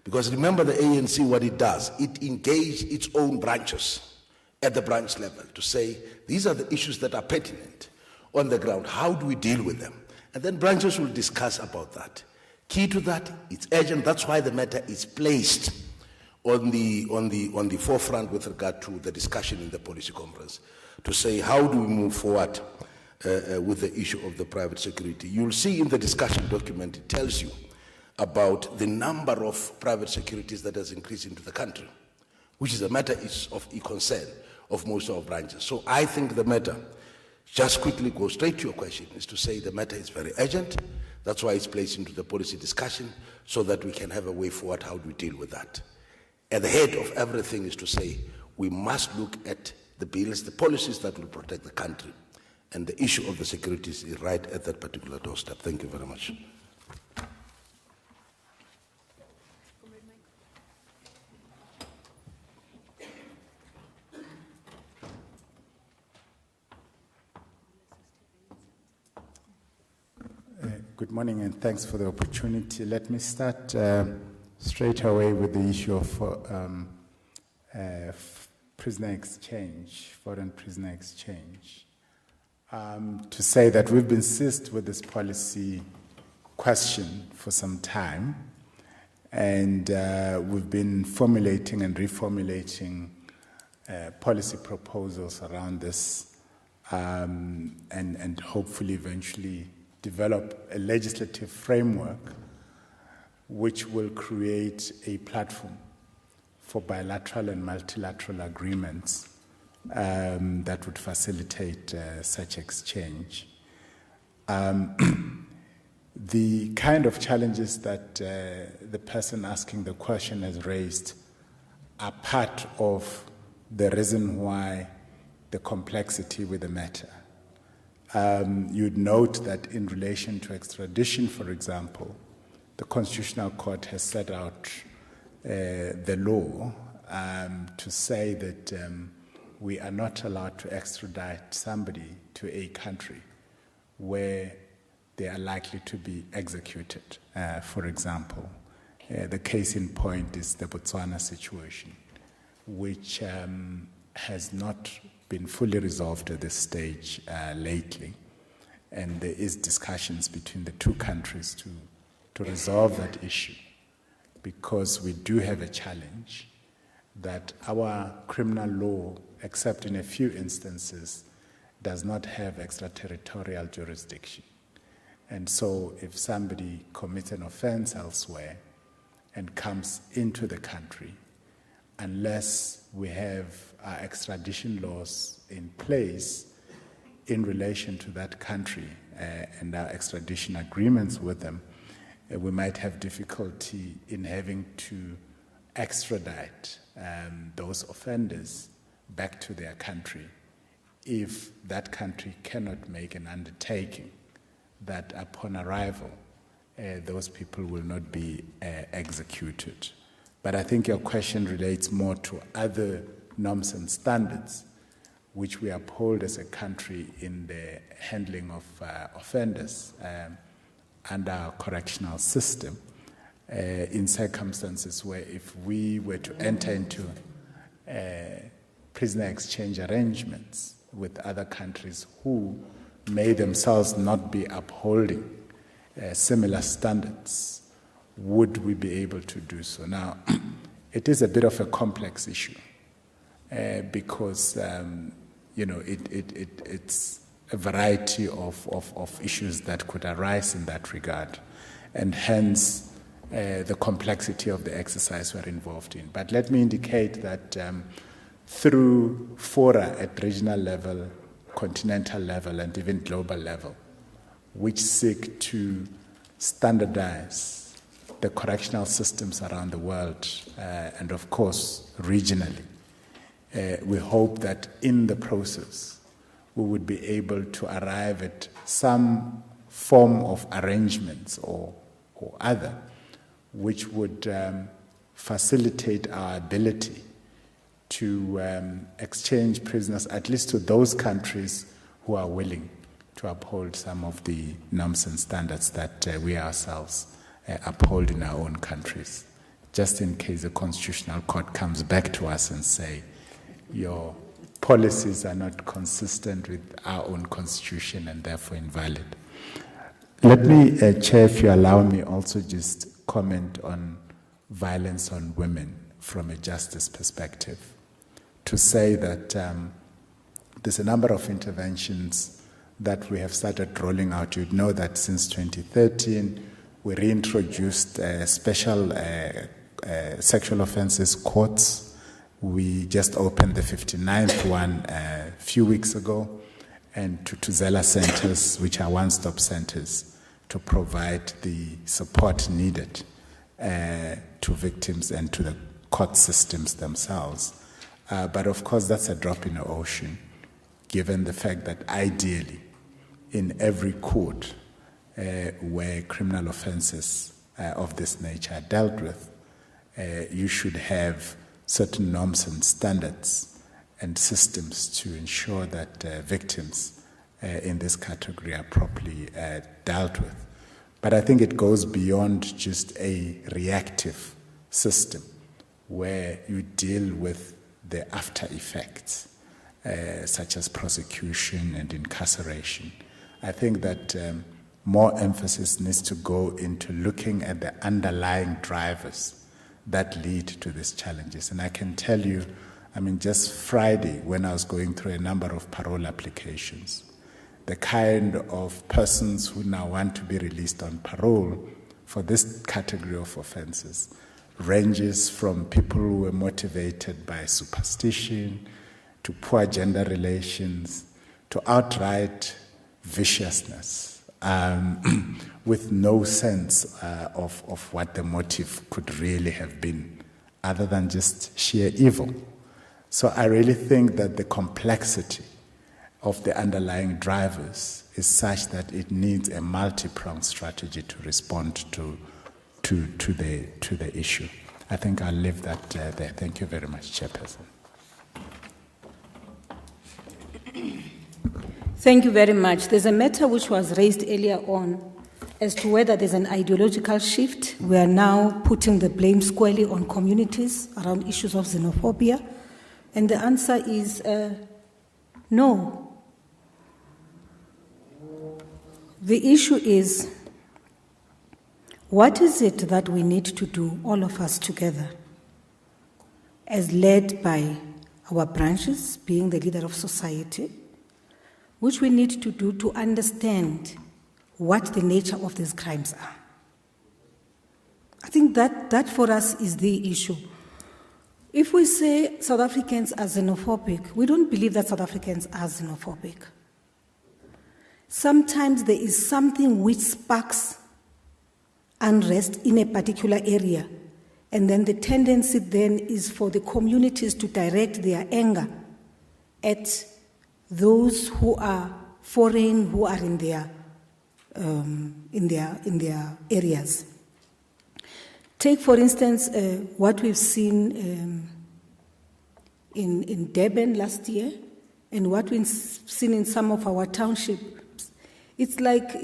because remember the ANC, what it does, it engages its own branches at the branch level to say, these are the issues that are pertinent on the ground. How do we deal with them? And then branches will discuss about that. Key to that, it's urgent. That's why the matter is placed on the forefront with regard to the discussion in the policy conference to say, how do we move forward with the issue of the private security? You'll see in the discussion document, it tells you about the number of private securities that has increased into the country, which is a matter of concern of most of our branches. So I think the matter, just quickly go straight to your question, is to say the matter is very urgent. That's why it's placed into the policy discussion so that we can have a way forward. How do we deal with that? At the head of everything is to say we must look at the bills, the policies that will protect the country. And the issue of the securities is right at that particular doorstep. Thank you very much. Good morning and thanks for the opportunity. Let me start straight away with the issue of prisoner exchange, foreign prisoner exchange. To say that we've been seized with this policy question for some time, and we've been formulating and reformulating policy proposals around this, and hopefully eventually develop a legislative framework which will create a platform for bilateral and multilateral agreements that would facilitate such exchange. The kind of challenges that the person asking the question has raised are part of the reason why the complexity with the matter. You'd note that in relation to extradition, for example, the Constitutional Court has set out the law to say that we are not allowed to extradite somebody to a country where they are likely to be executed. For example, the case in point is the Botswana situation, which has not been fully resolved at this stage lately. And there is discussions between the two countries to resolve that issue, because we do have a challenge that our criminal law, except in a few instances, does not have extraterritorial jurisdiction. And so if somebody commits an offense elsewhere and comes into the country, unless we have our extradition laws in place in relation to that country and our extradition agreements with them, we might have difficulty in having to extradite those offenders back to their country if that country cannot make an undertaking that upon arrival those people will not be executed. But I think your question relates more to other norms and standards which we uphold as a country in the handling of offenders under our correctional system in circumstances where if we were to enter into prisoner exchange arrangements with other countries who may themselves not be upholding similar standards, would we be able to do so? Now, it is a bit of a complex issue because it's a variety of issues that could arise in that regard, and hence the complexity of the exercise we're involved in. But let me indicate that through fora at regional level, continental level, and even global level, which seek to standardize the correctional systems around the world, and of course, regionally, we hope that in the process, we would be able to arrive at some form of arrangements or other, which would facilitate our ability to exchange prisoners, at least to those countries who are willing to uphold some of the norms and standards that we ourselves uphold in our own countries, just in case the Constitutional Court comes back to us and say, your policies are not consistent with our own constitution and therefore invalid. Let me, Chair, if you allow me, also just comment on violence on women from a justice perspective. To say that there's a number of interventions that we have started rolling out. You'd know that since 2013, we reintroduced special sexual offences courts. We just opened the 59th one a few weeks ago, and to Tuzela centers, which are one-stop centers, to provide the support needed to victims and to the court systems themselves. But of course, that's a drop in the ocean, given the fact that ideally, in every court where criminal offenses of this nature are dealt with, you should have certain norms and standards and systems to ensure that victims in this category are properly dealt with. But I think it goes beyond just a reactive system where you deal with the after effects, such as prosecution and incarceration. I think that more emphasis needs to go into looking at the underlying drivers that lead to these challenges. And I can tell you, just Friday, when I was going through a number of parole applications, the kind of persons who now want to be released on parole for this category of offenses ranges from people who were motivated by superstition, to poor gender relations, to outright viciousness, with no sense of what the motive could really have been, other than just sheer evil. So I really think that the complexity of the underlying drivers is such that it needs a multi-pronged strategy to respond to the issue. I think I'll leave that there. Thank you very much, Chairperson. Thank you very much. There's a matter which was raised earlier on as to whether there's an ideological shift. We are now putting the blame squarely on communities around issues of xenophobia. And the answer is no. The issue is, what is it that we need to do, all of us together, as led by our branches, being the leader of society, which we need to do to understand what the nature of these crimes are? I think that for us is the issue. If we say South Africans are xenophobic, we don't believe that South Africans are xenophobic. Sometimes there is something which sparks unrest in a particular area, and then the tendency then is for the communities to direct their anger at those who are foreign, who are in their areas. Take, for instance, what we've seen in Durban last year, and what we've seen in some of our townships. It's like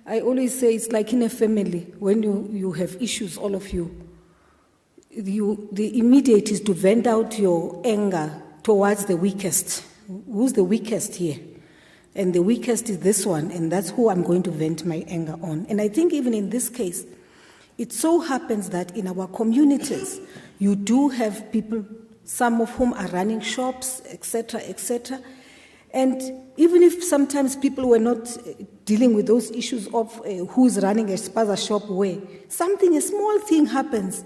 I always say it's like in a family, when you have issues, all of you, the immediate is to vent out your anger towards the weakest. Who's the weakest here? And the weakest is this one, and that's who I'm going to vent my anger on. And I think even in this case, it so happens that in our communities, you do have people, some of whom are running shops, etc., And even if sometimes people were not dealing with those issues of who's running a spaza shop where, a small thing happens,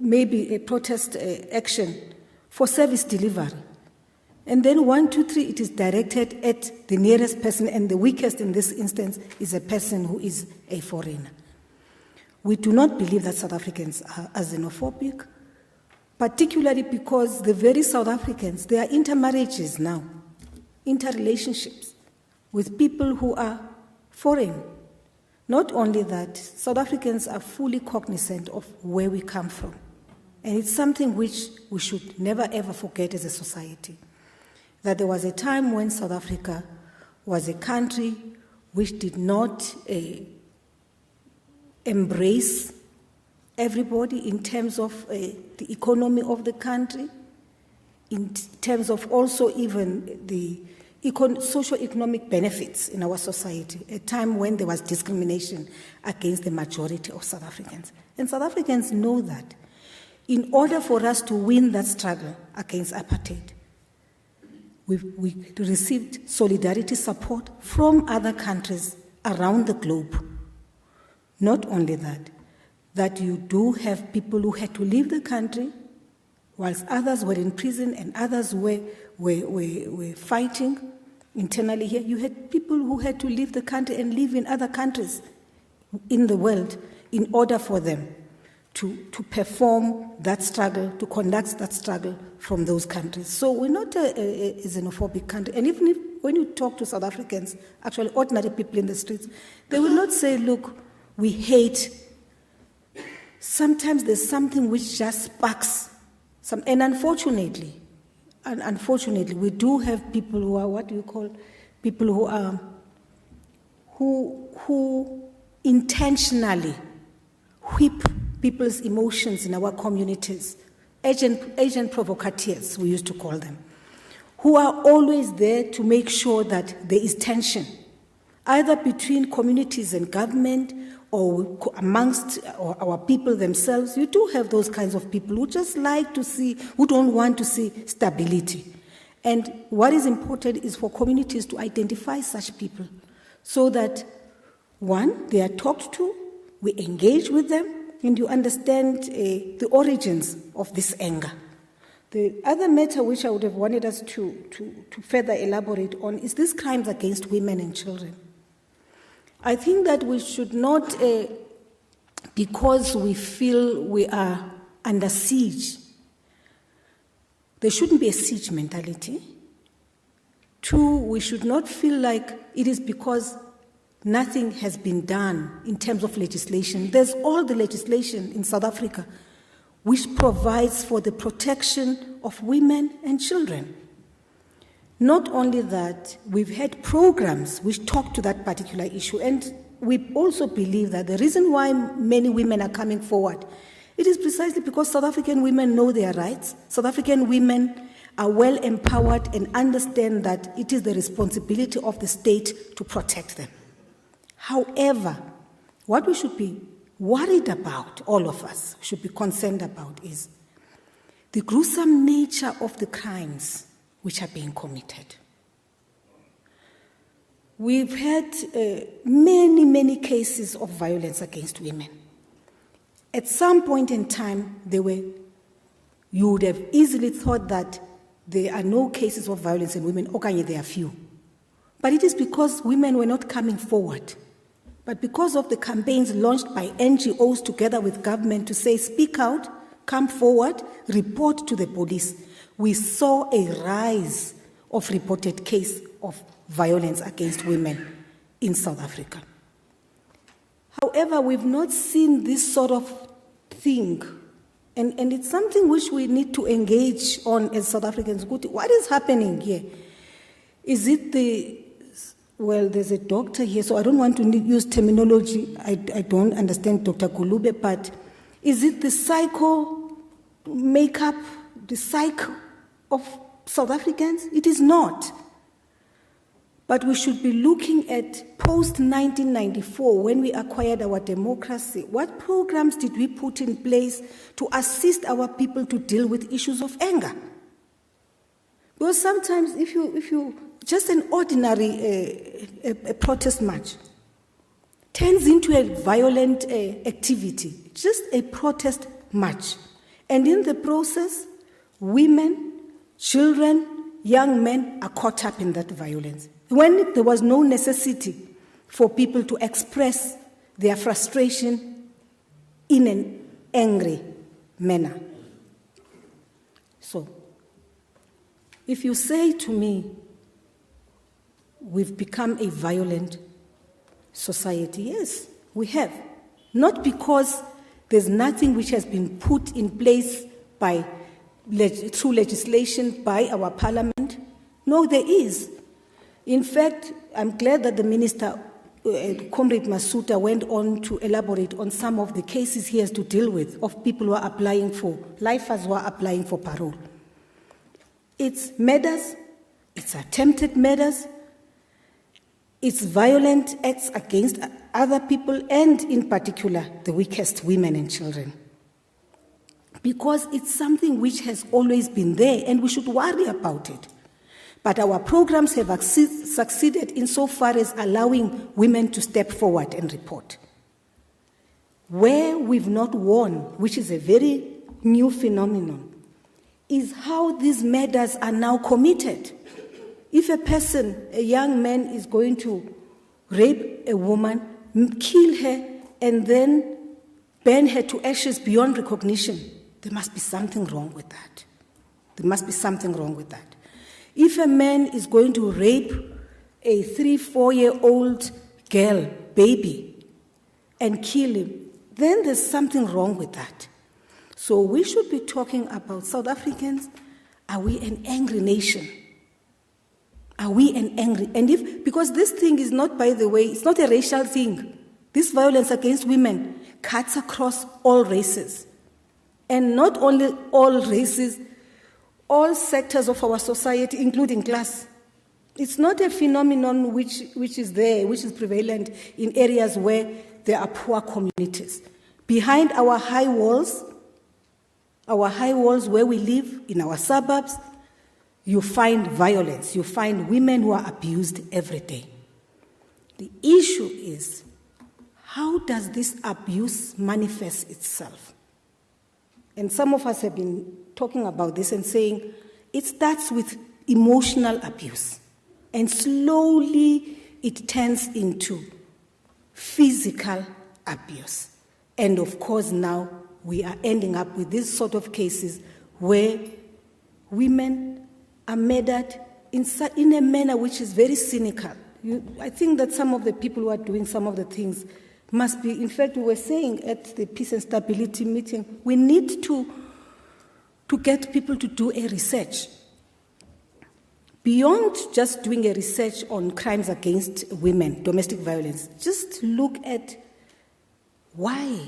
maybe a protest action for service delivery. And then 1, 2, 3, it is directed at the nearest person, and the weakest in this instance is a person who is a foreigner. We do not believe that South Africans are xenophobic, particularly because the very South Africans, there are intermarriages now, interrelationships with people who are foreign. Not only that, South Africans are fully cognizant of where we come from. And it's something which we should never ever forget as a society. That there was a time when South Africa was a country which did not embrace everybody in terms of the economy of the country, in terms of also even the socio-economic benefits in our society, a time when there was discrimination against the majority of South Africans. And South Africans know that. In order for us to win that struggle against apartheid, we received solidarity support from other countries around the globe. Not only that you do have people who had to leave the country, whilst others were in prison and others were fighting internally here. You had people who had to leave the country and live in other countries in the world in order for them to perform that struggle, to conduct that struggle from those countries. So we're not a xenophobic country. And even when you talk to South Africans, actually ordinary people in the streets, they will not say, look, we hate. Sometimes there's something which just sparks some, and unfortunately, we do have people who are people who are who intentionally whip people's emotions in our communities, agent provocateurs, we used to call them, who are always there to make sure that there is tension, either between communities and government or amongst our people themselves. You do have those kinds of people who just like to see, who don't want to see stability. And what is important is for communities to identify such people so that, one, they are talked to, we engage with them, and you understand the origins of this anger. The other matter which I would have wanted us to further elaborate on is these crimes against women and children. I think that we should not, because we feel we are under siege, there shouldn't be a siege mentality. Two, we should not feel like it is because nothing has been done in terms of legislation. There's all the legislation in South Africa which provides for the protection of women and children. Not only that, we've had programs which talk to that particular issue, and we also believe that the reason why many women are coming forward, it is precisely because South African women know their rights. South African women are well empowered and understand that it is the responsibility of the state to protect them. However, what we should be worried about, all of us should be concerned about, is the gruesome nature of the crimes which are being committed. We've had many, many cases of violence against women. At some point in time, you would have easily thought that there are no cases of violence in women, okay, there are few. But it is because women were not coming forward. But because of the campaigns launched by NGOs together with government to say, speak out, come forward, report to the police, we saw a rise of reported cases of violence against women in South Africa. However, we've not seen this sort of thing, and it's something which we need to engage on as South Africans. What is happening here? Is it there's a doctor here, so I don't want to use terminology. I don't understand Dr. Kulube, but is it the psycho makeup, the psyche of South Africans? It is not. But we should be looking at post-1994, when we acquired our democracy. What programs did we put in place to assist our people to deal with issues of anger? Because sometimes if you just an ordinary a protest march turns into a violent activity, just a protest march. And in the process, women, children, young men are caught up in that violence. When there was no necessity for people to express their frustration in an angry manner. So, if you say to me, we've become a violent society, yes, we have. Not because there's nothing which has been put in place through legislation by our parliament. No, there is. In fact, I'm glad that the minister, Comrade Masuta, went on to elaborate on some of the cases he has to deal with of people who are applying for, lifers who are applying for parole. It's murders, it's attempted murders, it's violent acts against other people, and in particular, the weakest women and children. Because it's something which has always been there, and we should worry about it. But our programs have succeeded insofar as allowing women to step forward and report. Where we've not won, which is a very new phenomenon, is how these murders are now committed. If a person, a young man, is going to rape a woman, kill her, and then burn her to ashes beyond recognition, there must be something wrong with that. There must be something wrong with that. If a man is going to rape a 3-4-year-old girl, baby, and kill him, then there's something wrong with that. So we should be talking about South Africans. Are we an angry nation? Are we an angry? And because this thing is not, by the way, it's not a racial thing. This violence against women cuts across all races. And not only all races, all sectors of our society, including class. It's not a phenomenon which is there, which is prevalent in areas where there are poor communities. Behind our high walls where we live, in our suburbs, you find violence. You find women who are abused every day. The issue is, how does this abuse manifest itself? And some of us have been talking about this and saying it starts with emotional abuse, and slowly it turns into physical abuse. And of course, now we are ending up with this sort of cases where women are murdered in a manner which is very cynical. I think that some of the people who are doing some of the things must be, in fact, we were saying at the Peace and Stability meeting, we need to get people to do a research. Beyond just doing a research on crimes against women, domestic violence, just look at why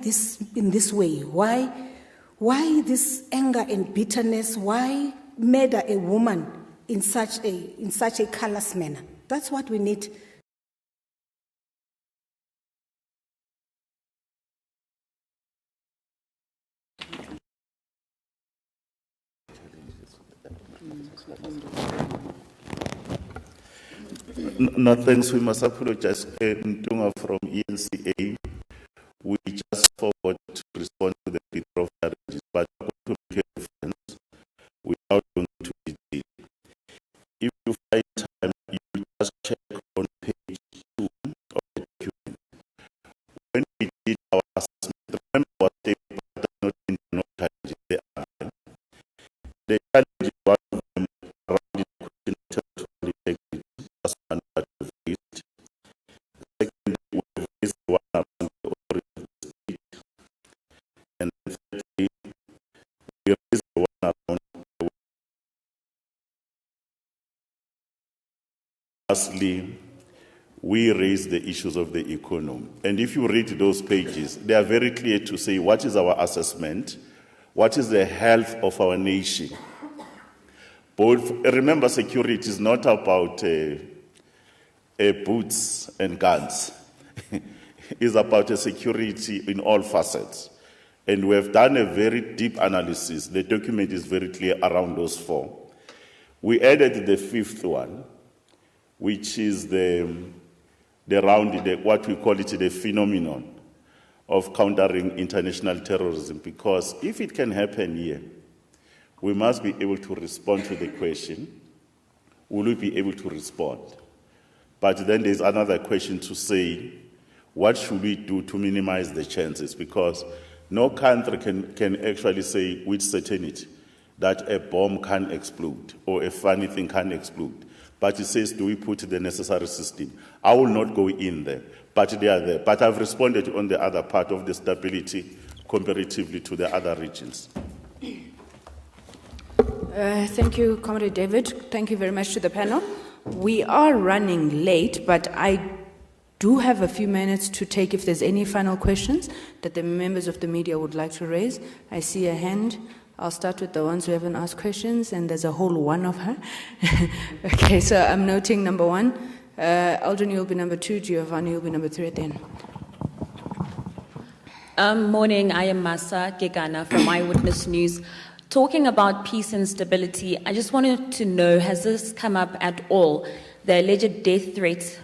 this in this way? Why this anger and bitterness? Why murder a woman in such a callous manner? That's what we need. No, thanks. We must apologize. Ntunga from ENCA. We just forward to respond to the Peter of marriages, but to make a reference without going to detail. If you find time, you just check on page 2 of the document. When we did our assessment, remember what they put not in no challenges they are. The challenge one of them around the question of territorial integrity. That's one that we've raised. Second, we've raised one around the authority of the state. And thirdly, we raised one around the. Lastly, we raise the issues of the economy. And if you read those pages, they are very clear to say what is our assessment, what is the health of our nation. Both, remember, security is not about boots and guns. It's about a security in all facets. And we have done a very deep analysis. The document is very clear around those four. We added the fifth one, which is what we call it the phenomenon of countering international terrorism, because if it can happen here, we must be able to respond to the question, will we be able to respond? But then there's another question to say, what should we do to minimize the chances? Because no country can actually say with certainty that a bomb can explode or a funny thing can explode. But it says, do we put the necessary system? I will not go in there, but they are there. But I've responded on the other part of the stability comparatively to the other regions. Thank you, Comrade David. Thank you very much to the panel. We are running late, but I do have a few minutes to take if there's any final questions that the members of the media would like to raise. I see a hand. I'll start with the ones who haven't asked questions, and there's a whole one of her. Okay, so I'm noting number one. Aldrin, you'll be number two. Giovanni, you'll be number three at the end. Morning, I am Masa Gegana from Eyewitness News. Talking about peace and stability, I just wanted to know, has this come up at all? The alleged death threats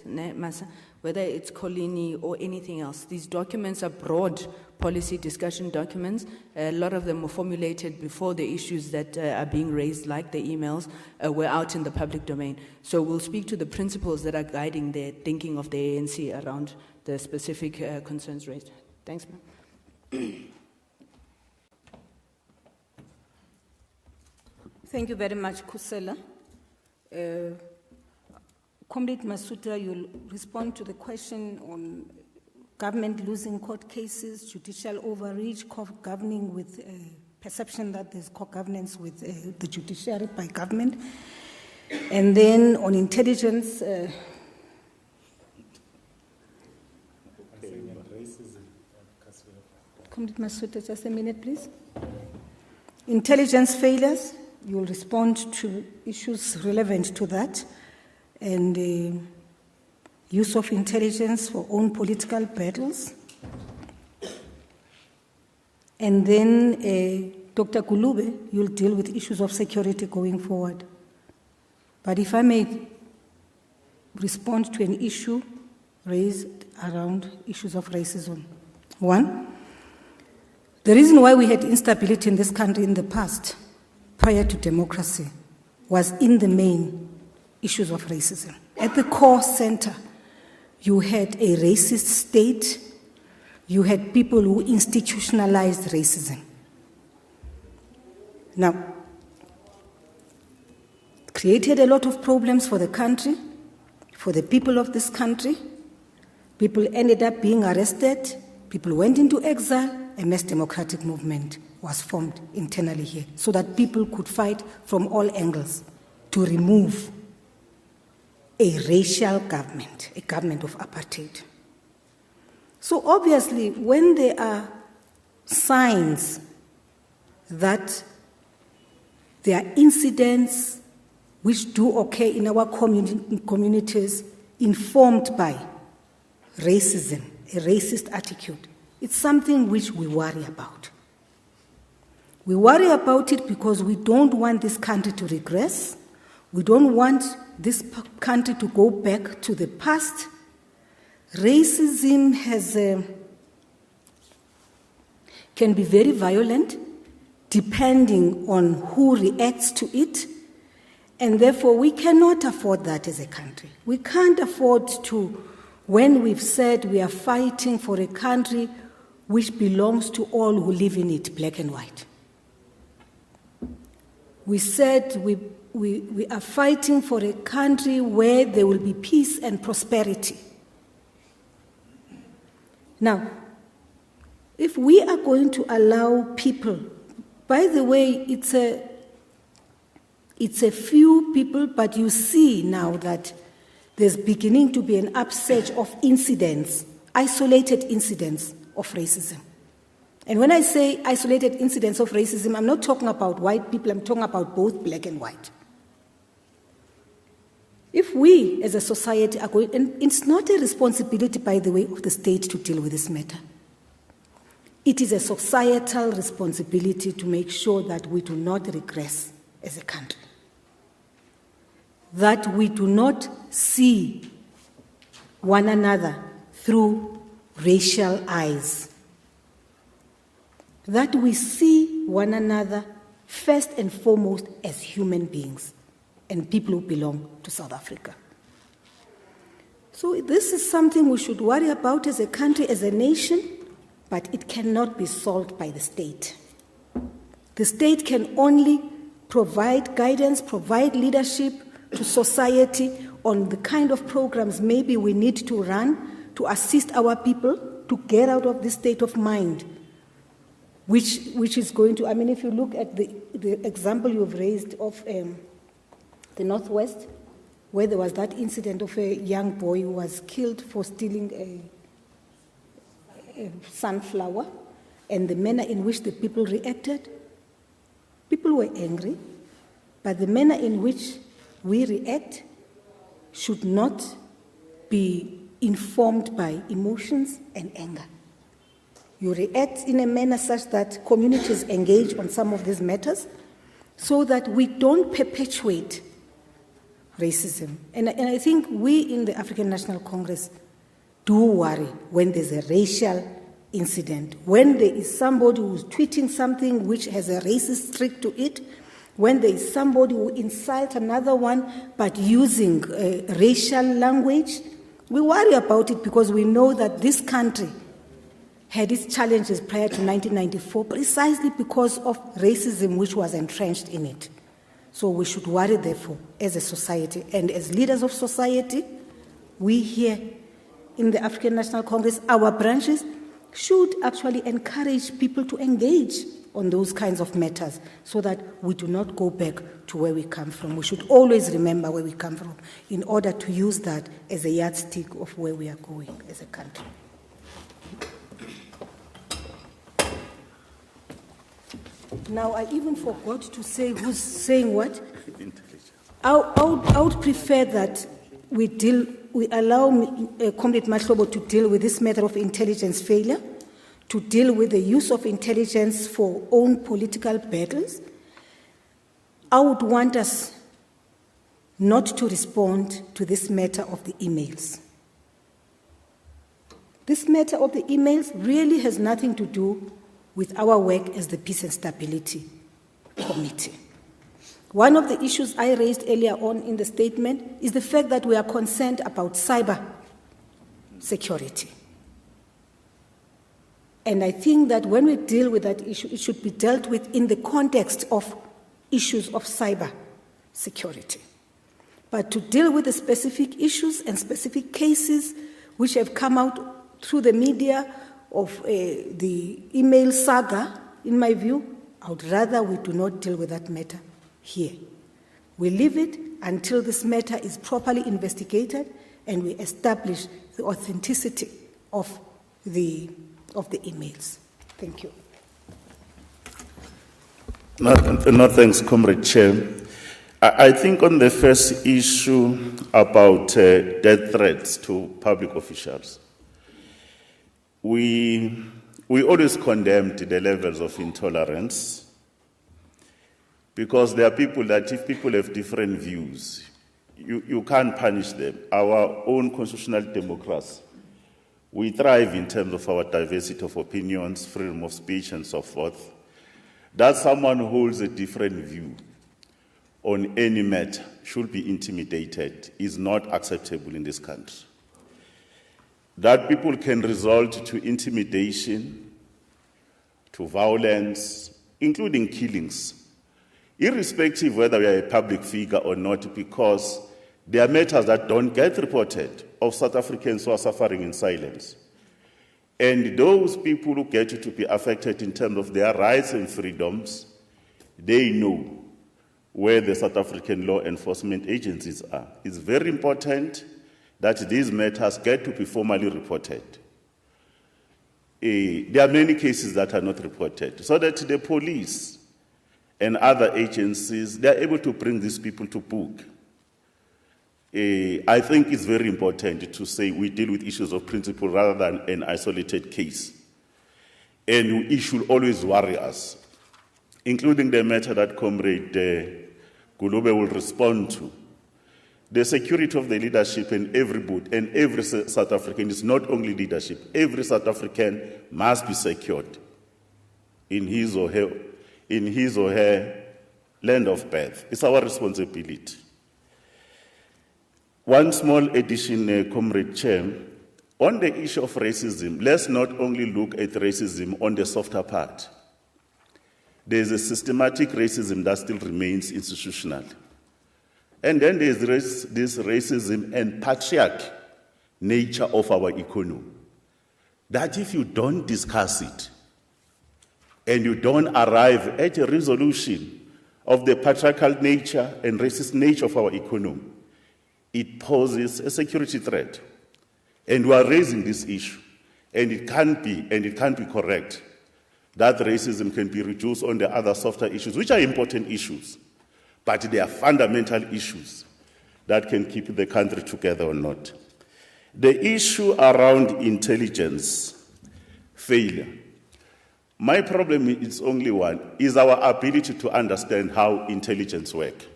ne, Masa, whether it's Colini or anything else. These documents are broad policy discussion documents. A lot of them were formulated before the issues that are being raised, like the emails, were out in the public domain. So we'll speak to the principles that are guiding the thinking of the ANC around the specific concerns raised. Thanks, ma'am. Thank you very much, Kusela. Comrade Masuta, you'll respond to the question on government losing court cases, judicial overreach, governing with perception that there's co-governance with the judiciary by government. And then on intelligence, Comrade Masuta, just a minute, please. Intelligence failures, you'll respond to issues relevant to that, and use of intelligence for own political battles. And then, Dr. Kulube, you'll deal with issues of security going forward. But if I may respond to an issue raised around issues of racism. One, the reason why we had instability in this country in the past, prior to democracy, was in the main issues of racism. At the core center, you had a racist state, you had people who institutionalized racism. Now, it created a lot of problems for the country, for the people of this country. People ended up being arrested, people went into exile, a mass democratic movement was formed internally here so that people could fight from all angles to remove a racial government, a government of apartheid. So obviously, when there are signs that there are incidents which do occur in our communities informed by racism, a racist attitude, it's something which we worry about. We worry about it because we don't want this country to regress. We don't want this country to go back to the past. Racism can be very violent depending on who reacts to it, and therefore we cannot afford that as a country. We can't afford to, when we've said we are fighting for a country which belongs to all who live in it, black and white. We said we are fighting for a country where there will be peace and prosperity. Now, if we are going to allow people, by the way, it's a few people, but you see now that there's beginning to be an upsurge of incidents, isolated incidents of racism. And when I say isolated incidents of racism, I'm not talking about white people, I'm talking about both black and white. If we, as a society, are going, and it's not a responsibility, by the way, of the state to deal with this matter. It is a societal responsibility to make sure that we do not regress as a country. That we do not see one another through racial eyes. That we see one another first and foremost as human beings and people who belong to South Africa. So this is something we should worry about as a country, as a nation, but it cannot be solved by the state. The state can only provide guidance, provide leadership to society on the kind of programs maybe we need to run to assist our people to get out of this state of mind, which is going to, I mean, if you look at the example you've raised of the Northwest, where there was that incident of a young boy who was killed for stealing a sunflower, and the manner in which the people reacted, people were angry, but the manner in which we react should not be informed by emotions and anger. You react in a manner such that communities engage on some of these matters so that we don't perpetuate racism. And I think we in the African National Congress do worry when there's a racial incident, when there is somebody who's tweeting something which has a racist streak to it, when there is somebody who insults another one but using racial language. We worry about it because we know that this country had its challenges prior to 1994 precisely because of racism which was entrenched in it. So we should worry, therefore, as a society and as leaders of society, we here in the African National Congress, our branches should actually encourage people to engage on those kinds of matters so that we do not go back to where we come from. We should always remember where we come from in order to use that as a yardstick of where we are going as a country. Now, I even forgot to say who's saying what. I would prefer that we allow Comrade Mahlobo to deal with this matter of intelligence failure, to deal with the use of intelligence for own political battles. I would want us not to respond to this matter of the emails. This matter of the emails really has nothing to do with our work as the Peace and Stability Committee. One of the issues I raised earlier on in the statement is the fact that we are concerned about cyber security. And I think that when we deal with that issue, it should be dealt with in the context of issues of cyber security. But to deal with the specific issues and specific cases which have come out through the media of the email saga, in my view, I would rather we do not deal with that matter here. We leave it until this matter is properly investigated and we establish the authenticity of the emails. Thank you. No, thanks, Comrade Chair. I think on the first issue about death threats to public officials, we always condemned the levels of intolerance because there are people that if people have different views, you can't punish them. Our own constitutional democracy, we thrive in terms of our diversity of opinions, freedom of speech, and so forth. That someone who holds a different view on any matter should be intimidated is not acceptable in this country. That people can resort to intimidation, to violence, including killings, irrespective whether we are a public figure or not, because there are matters that don't get reported of South Africans who are suffering in silence. And those people who get to be affected in terms of their rights and freedoms, they know where the South African law enforcement agencies are. It's very important that these matters get to be formally reported. There are many cases that are not reported, so that the police and other agencies, they are able to bring these people to book. I think it's very important to say we deal with issues of principle rather than an isolated case. And it should always worry us, including the matter that Comrade Gulube will respond to. The security of the leadership and every South African is not only leadership. Every South African must be secured in his or her land of birth. It's our responsibility. One small addition, Comrade Chair, on the issue of racism, let's not only look at racism on the softer part. There's a systematic racism that still remains institutional. And then there's this racism and patriarch nature of our economy. That if you don't discuss it and you don't arrive at a resolution of the patriarchal nature and racist nature of our economy, it poses a security threat. And we are raising this issue. And it can't be correct that racism can be reduced on the other softer issues, which are important issues. But they are fundamental issues that can keep the country together or not. The issue around intelligence failure. My problem is only one, is our ability to understand how intelligence works.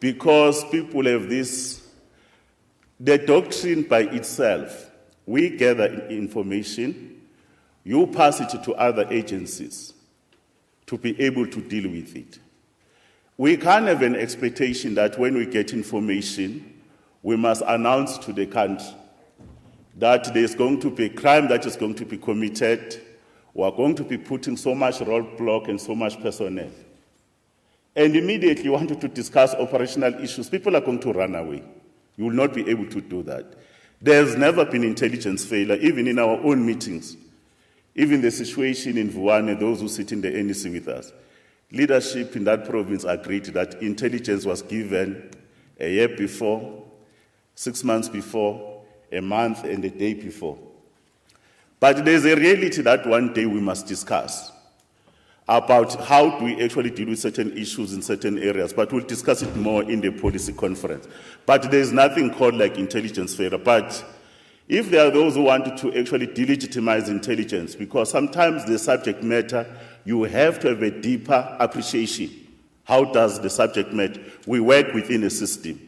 because people have the doctrine by itself. We gather information, you pass it to other agencies to be able to deal with it. We can't have an expectation that when we get information, we must announce to the country that there's going to be a crime that is going to be committed. We are going to be putting so much roadblock and so much personnel. And immediately wanted to discuss operational issues, people are going to run away. You will not be able to do that. There's never been intelligence failure, even in our own meetings. Even the situation in Vuane, those who sit in the NEC with us. Leadership in that province agreed that intelligence was given a year before, 6 months before, a month and a day before. But there's a reality that one day we must discuss about how do we actually deal with certain issues in certain areas, but we'll discuss it more in the policy conference. But there's nothing called like intelligence failure. But if there are those who want to actually delegitimize intelligence, because sometimes the subject matter, you have to have a deeper appreciation. How does the subject matter? We work within a system.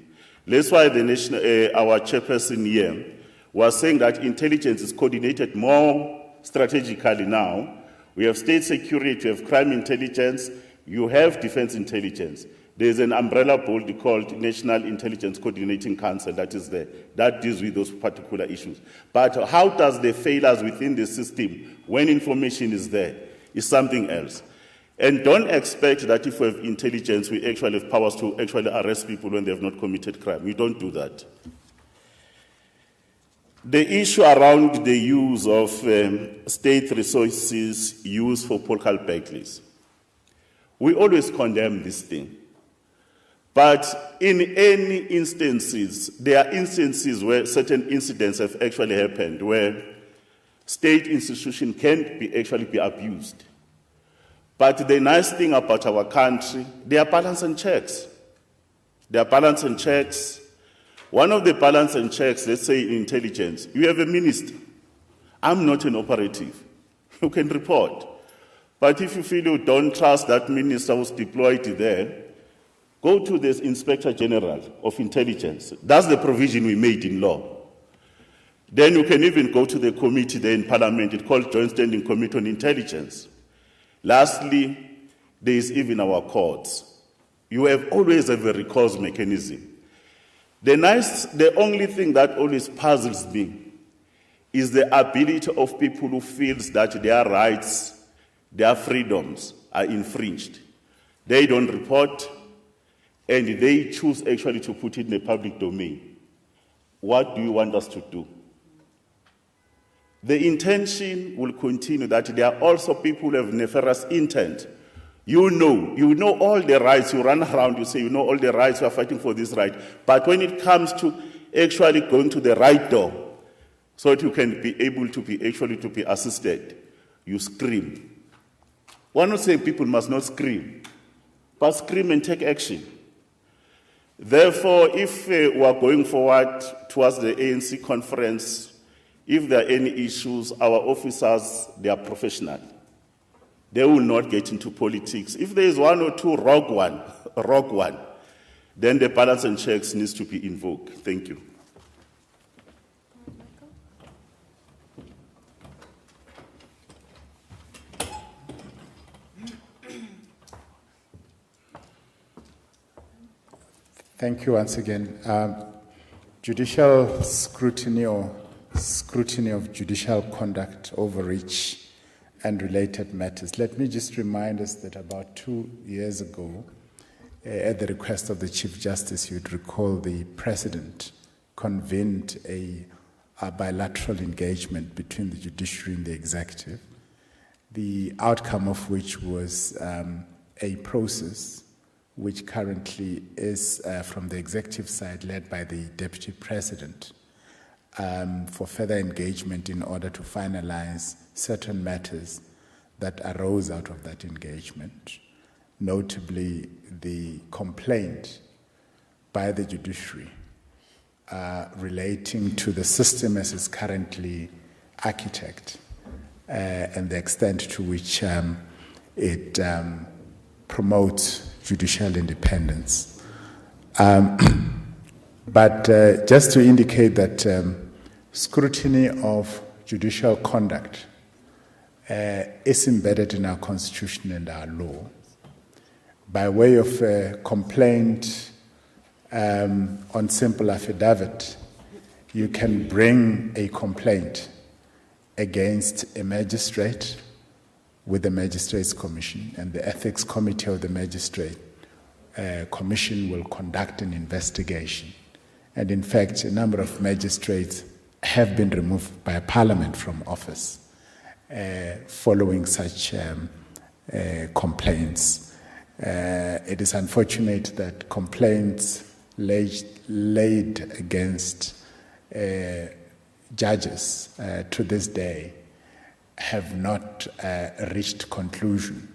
That's why our chairperson here was saying that intelligence is coordinated more strategically now. We have state security, we have crime intelligence, you have defense intelligence. There's an umbrella body called National Intelligence Coordinating Council that is there, that deals with those particular issues. But how does the failures within the system, when information is there, is something else. And don't expect that if we have intelligence, we actually have powers to actually arrest people when they have not committed crime. We don't do that. The issue around the use of state resources used for political battles. We always condemn this thing. But in any instances, there are instances where certain incidents have actually happened, where state institutions can actually be abused. But the nice thing about our country, there are balance and checks. There are balance and checks. One of the balance and checks, let's say in intelligence, you have a minister. I'm not an operative. You can report. But if you feel you don't trust that minister who's deployed there, go to the Inspector General of Intelligence. That's the provision we made in law. Then you can even go to the committee there in Parliament. It's called Joint Standing Committee on Intelligence. Lastly, there is even our courts. You have always have a recourse mechanism. The only thing that always puzzles me is the ability of people who feel that their rights, their freedoms are infringed. They don't report, and they choose actually to put it in the public domain. What do you want us to do? The intention will continue that there are also people who have nefarious intent. You know all the rights, you run around, you say you know all the rights, you are fighting for this right. But when it comes to actually going to the right door, so that you can be able to be assisted, you scream. One would say people must not scream, but scream and take action. Therefore, if we are going forward towards the ANC conference, if there are any issues, our officers, they are professional. They will not get into politics. If there is one or two rogue one, then the balance and checks needs to be invoked. Thank you. Thank you once again. Judicial scrutiny or scrutiny of judicial conduct, overreach, and related matters. Let me just remind us that about 2 years ago, at the request of the Chief Justice, you'd recall the President convened a bilateral engagement between the judiciary and the executive, the outcome of which was a process which currently is from the executive side led by the Deputy President for further engagement in order to finalize certain matters that arose out of that engagement, notably the complaint by the judiciary relating to the system as it's currently architected and the extent to which it promotes judicial independence. But just to indicate that scrutiny of judicial conduct is embedded in our constitution and our law. By way of complaint on simple affidavit, you can bring a complaint against a magistrate with the Magistrates Commission, and the Ethics Committee of the Magistrate Commission will conduct an investigation. And in fact, a number of magistrates have been removed by Parliament from office following such complaints. It is unfortunate that complaints laid against judges to this day have not reached conclusion.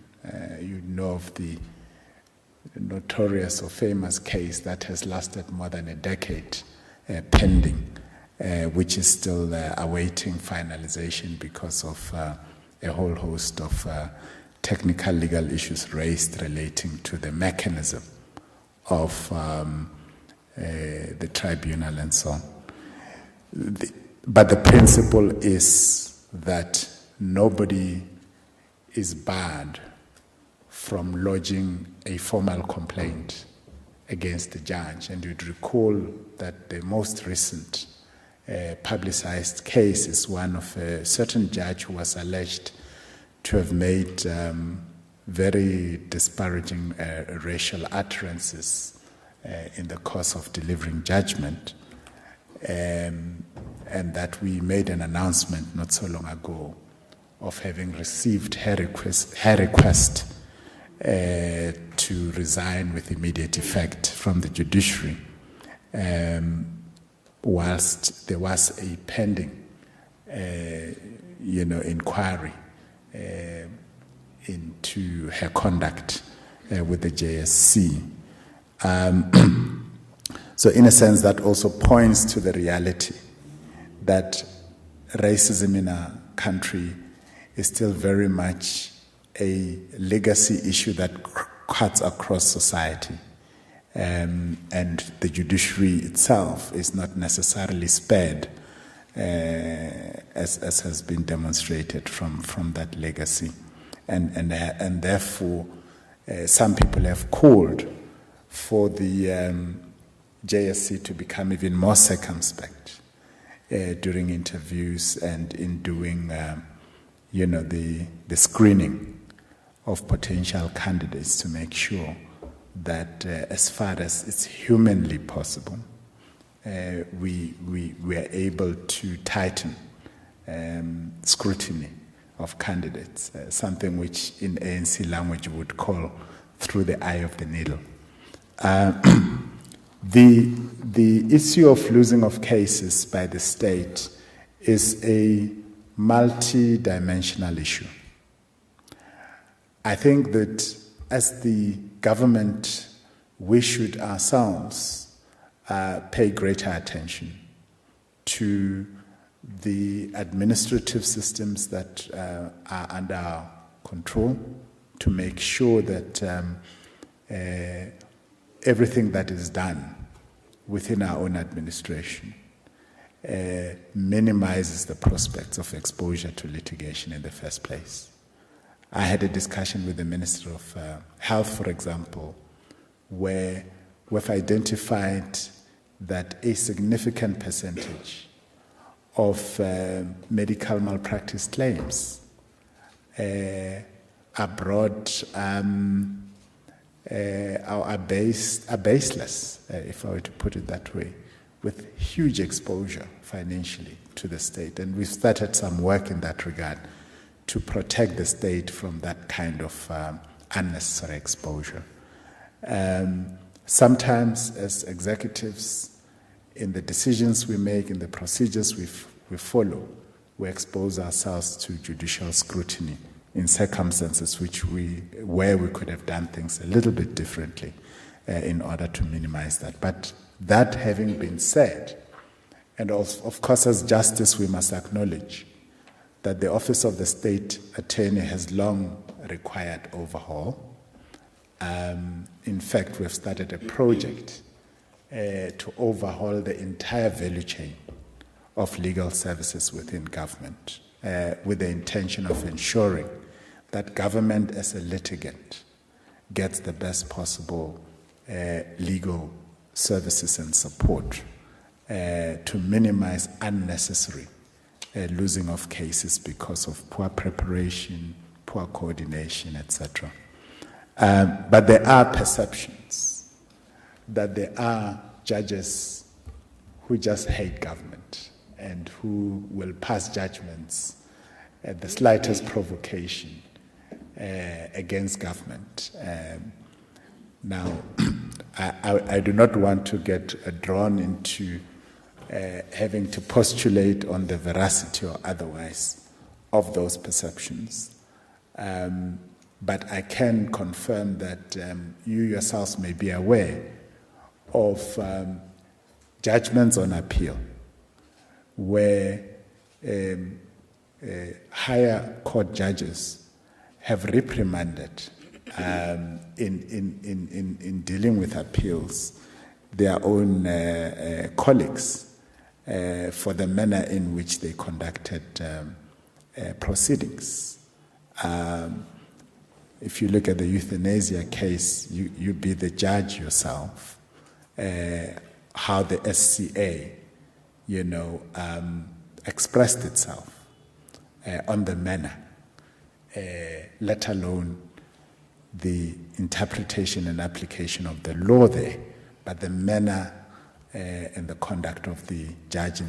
You know of the notorious or famous case that has lasted more than a decade pending, which is still awaiting finalization because of a whole host of technical legal issues raised relating to the mechanism of the tribunal and so on. But the principle is that nobody is barred from lodging a formal complaint against the judge. And you'd recall that the most recent publicized case is one of a certain judge who was alleged to have made very disparaging racial utterances in the course of delivering judgment. And that we made an announcement not so long ago of having received her request to resign with immediate effect from the judiciary, whilst there was a pending, inquiry into her conduct with the JSC. So in a sense, that also points to the reality that racism in our country is still very much a legacy issue that cuts across society. And the judiciary itself is not necessarily spared, as has been demonstrated from that legacy. And therefore, some people have called for the JSC to become even more circumspect during interviews and in doing, the screening of potential candidates to make sure that as far as it's humanly possible, we are able to tighten scrutiny of candidates, something which in ANC language would call through the eye of the needle. The issue of losing of cases by the state is a multi-dimensional issue. I think that as the government, we should ourselves pay greater attention to the administrative systems that are under our control to make sure that everything that is done within our own administration minimizes the prospects of exposure to litigation in the first place. I had a discussion with the Minister of Health, for example, where we've identified that a significant percentage of medical malpractice claims abroad are baseless, if I were to put it that way, with huge exposure financially to the state. And we've started some work in that regard to protect the state from that kind of unnecessary exposure. Sometimes as executives, in the decisions we make, in the procedures we follow, we expose ourselves to judicial scrutiny in circumstances where we could have done things a little bit differently in order to minimize that. But that having been said, and of course as justice we must acknowledge that the Office of the State Attorney has long required overhaul. In fact, we've started a project to overhaul the entire value chain of legal services within government, with the intention of ensuring that government as a litigant gets the best possible legal services and support to minimize unnecessary losing of cases because of poor preparation, poor coordination, etc. But there are perceptions that there are judges who just hate government and who will pass judgments at the slightest provocation against government. Now, I do not want to get drawn into having to postulate on the veracity or otherwise of those perceptions. But I can confirm that you yourselves may be aware of judgments on appeal where higher court judges have reprimanded in dealing with appeals their own colleagues for the manner in which they conducted proceedings. If you look at the euthanasia case, you be the judge yourself, how the SCA, expressed itself on the manner, let alone the interpretation and application of the law there, but the manner and the conduct of the judge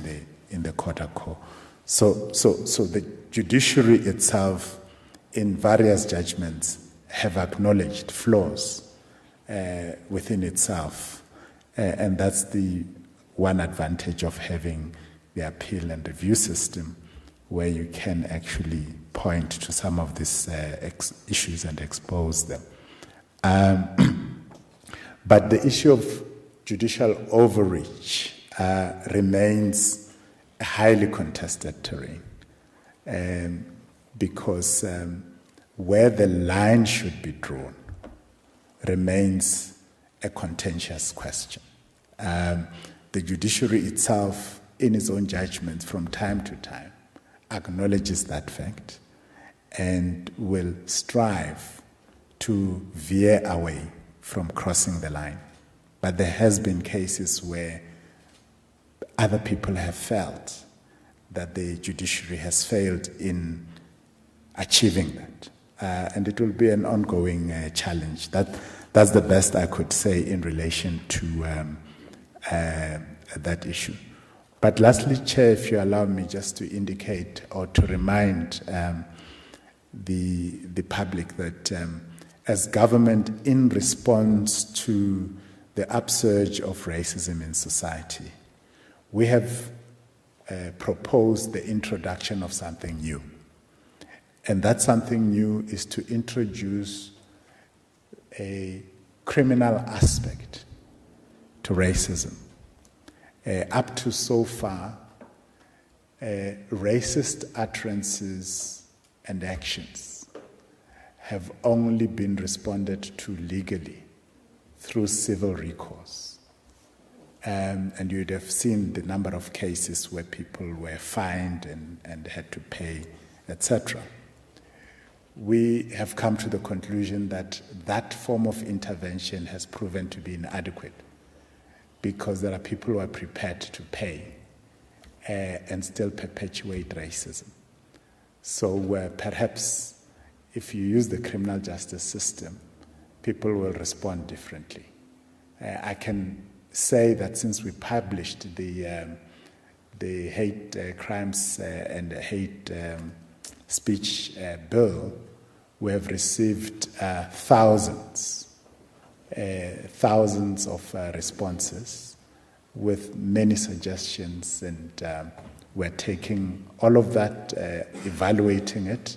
in the court of law. So the judiciary itself, in various judgments, have acknowledged flaws within itself, and that's the one advantage of having the appeal and review system, where you can actually point to some of these issues and expose them. But the issue of judicial overreach remains a highly contested terrain, because where the line should be drawn remains a contentious question. The judiciary itself, in its own judgments from time to time, acknowledges that fact and will strive to veer away from crossing the line. But there has been cases where other people have felt that the judiciary has failed in achieving that. And it will be an ongoing challenge. That's the best I could say in relation to that issue. But lastly, Chair, if you allow me just to indicate or to remind the public that as government, in response to the upsurge of racism in society, we have proposed the introduction of something new. And that something new is to introduce a criminal aspect to racism. Up to so far, racist utterances and actions have only been responded to legally through civil recourse. And you'd have seen the number of cases where people were fined and had to pay, etc. We have come to the conclusion that that form of intervention has proven to be inadequate, because there are people who are prepared to pay and still perpetuate racism. So perhaps if you use the criminal justice system, people will respond differently. I can say that since we published the hate crimes and hate speech bill, we have received thousands of responses with many suggestions, and we're taking all of that, evaluating it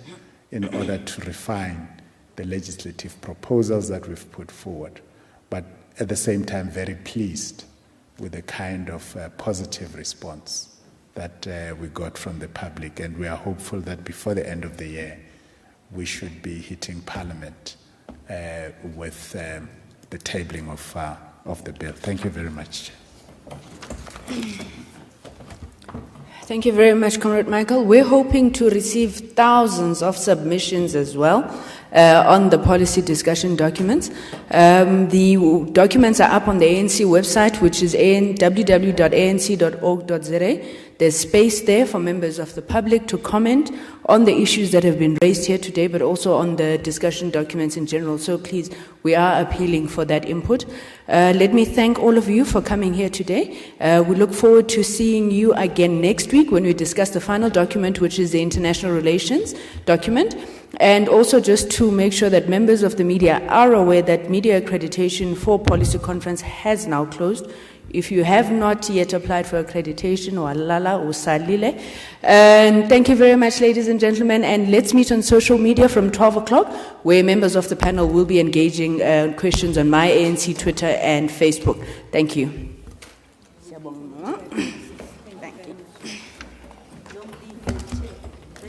in order to refine the legislative proposals that we've put forward. But at the same time, very pleased with the kind of positive response that we got from the public, and we are hopeful that before the end of the year, we should be hitting Parliament with the tabling of the bill. Thank you very much, Chair. Thank you very much, Comrade Michael. We're hoping to receive thousands of submissions as well on the policy discussion documents. The documents are up on the ANC website, which is www.anc.org.za. There's space there for members of the public to comment on the issues that have been raised here today, but also on the discussion documents in general. So please, we are appealing for that input. Let me thank all of you for coming here today. We look forward to seeing you again next week when we discuss the final document, which is the international relations document. And also just to make sure that members of the media are aware that media accreditation for Policy Conference has now closed. If you have not yet applied for accreditation, or lala or salile. And thank you very much, ladies and gentlemen. And let's meet on social media from 12 o'clock, where members of the panel will be engaging questions on my ANC, Twitter, and Facebook. Thank you. Thank you.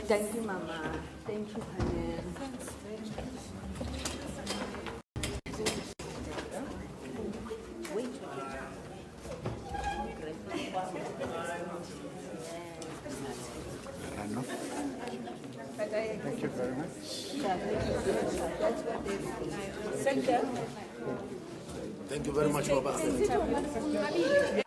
Thank you, Mama. Thank you, honey. Thank you very much. Thank you very much, Baba.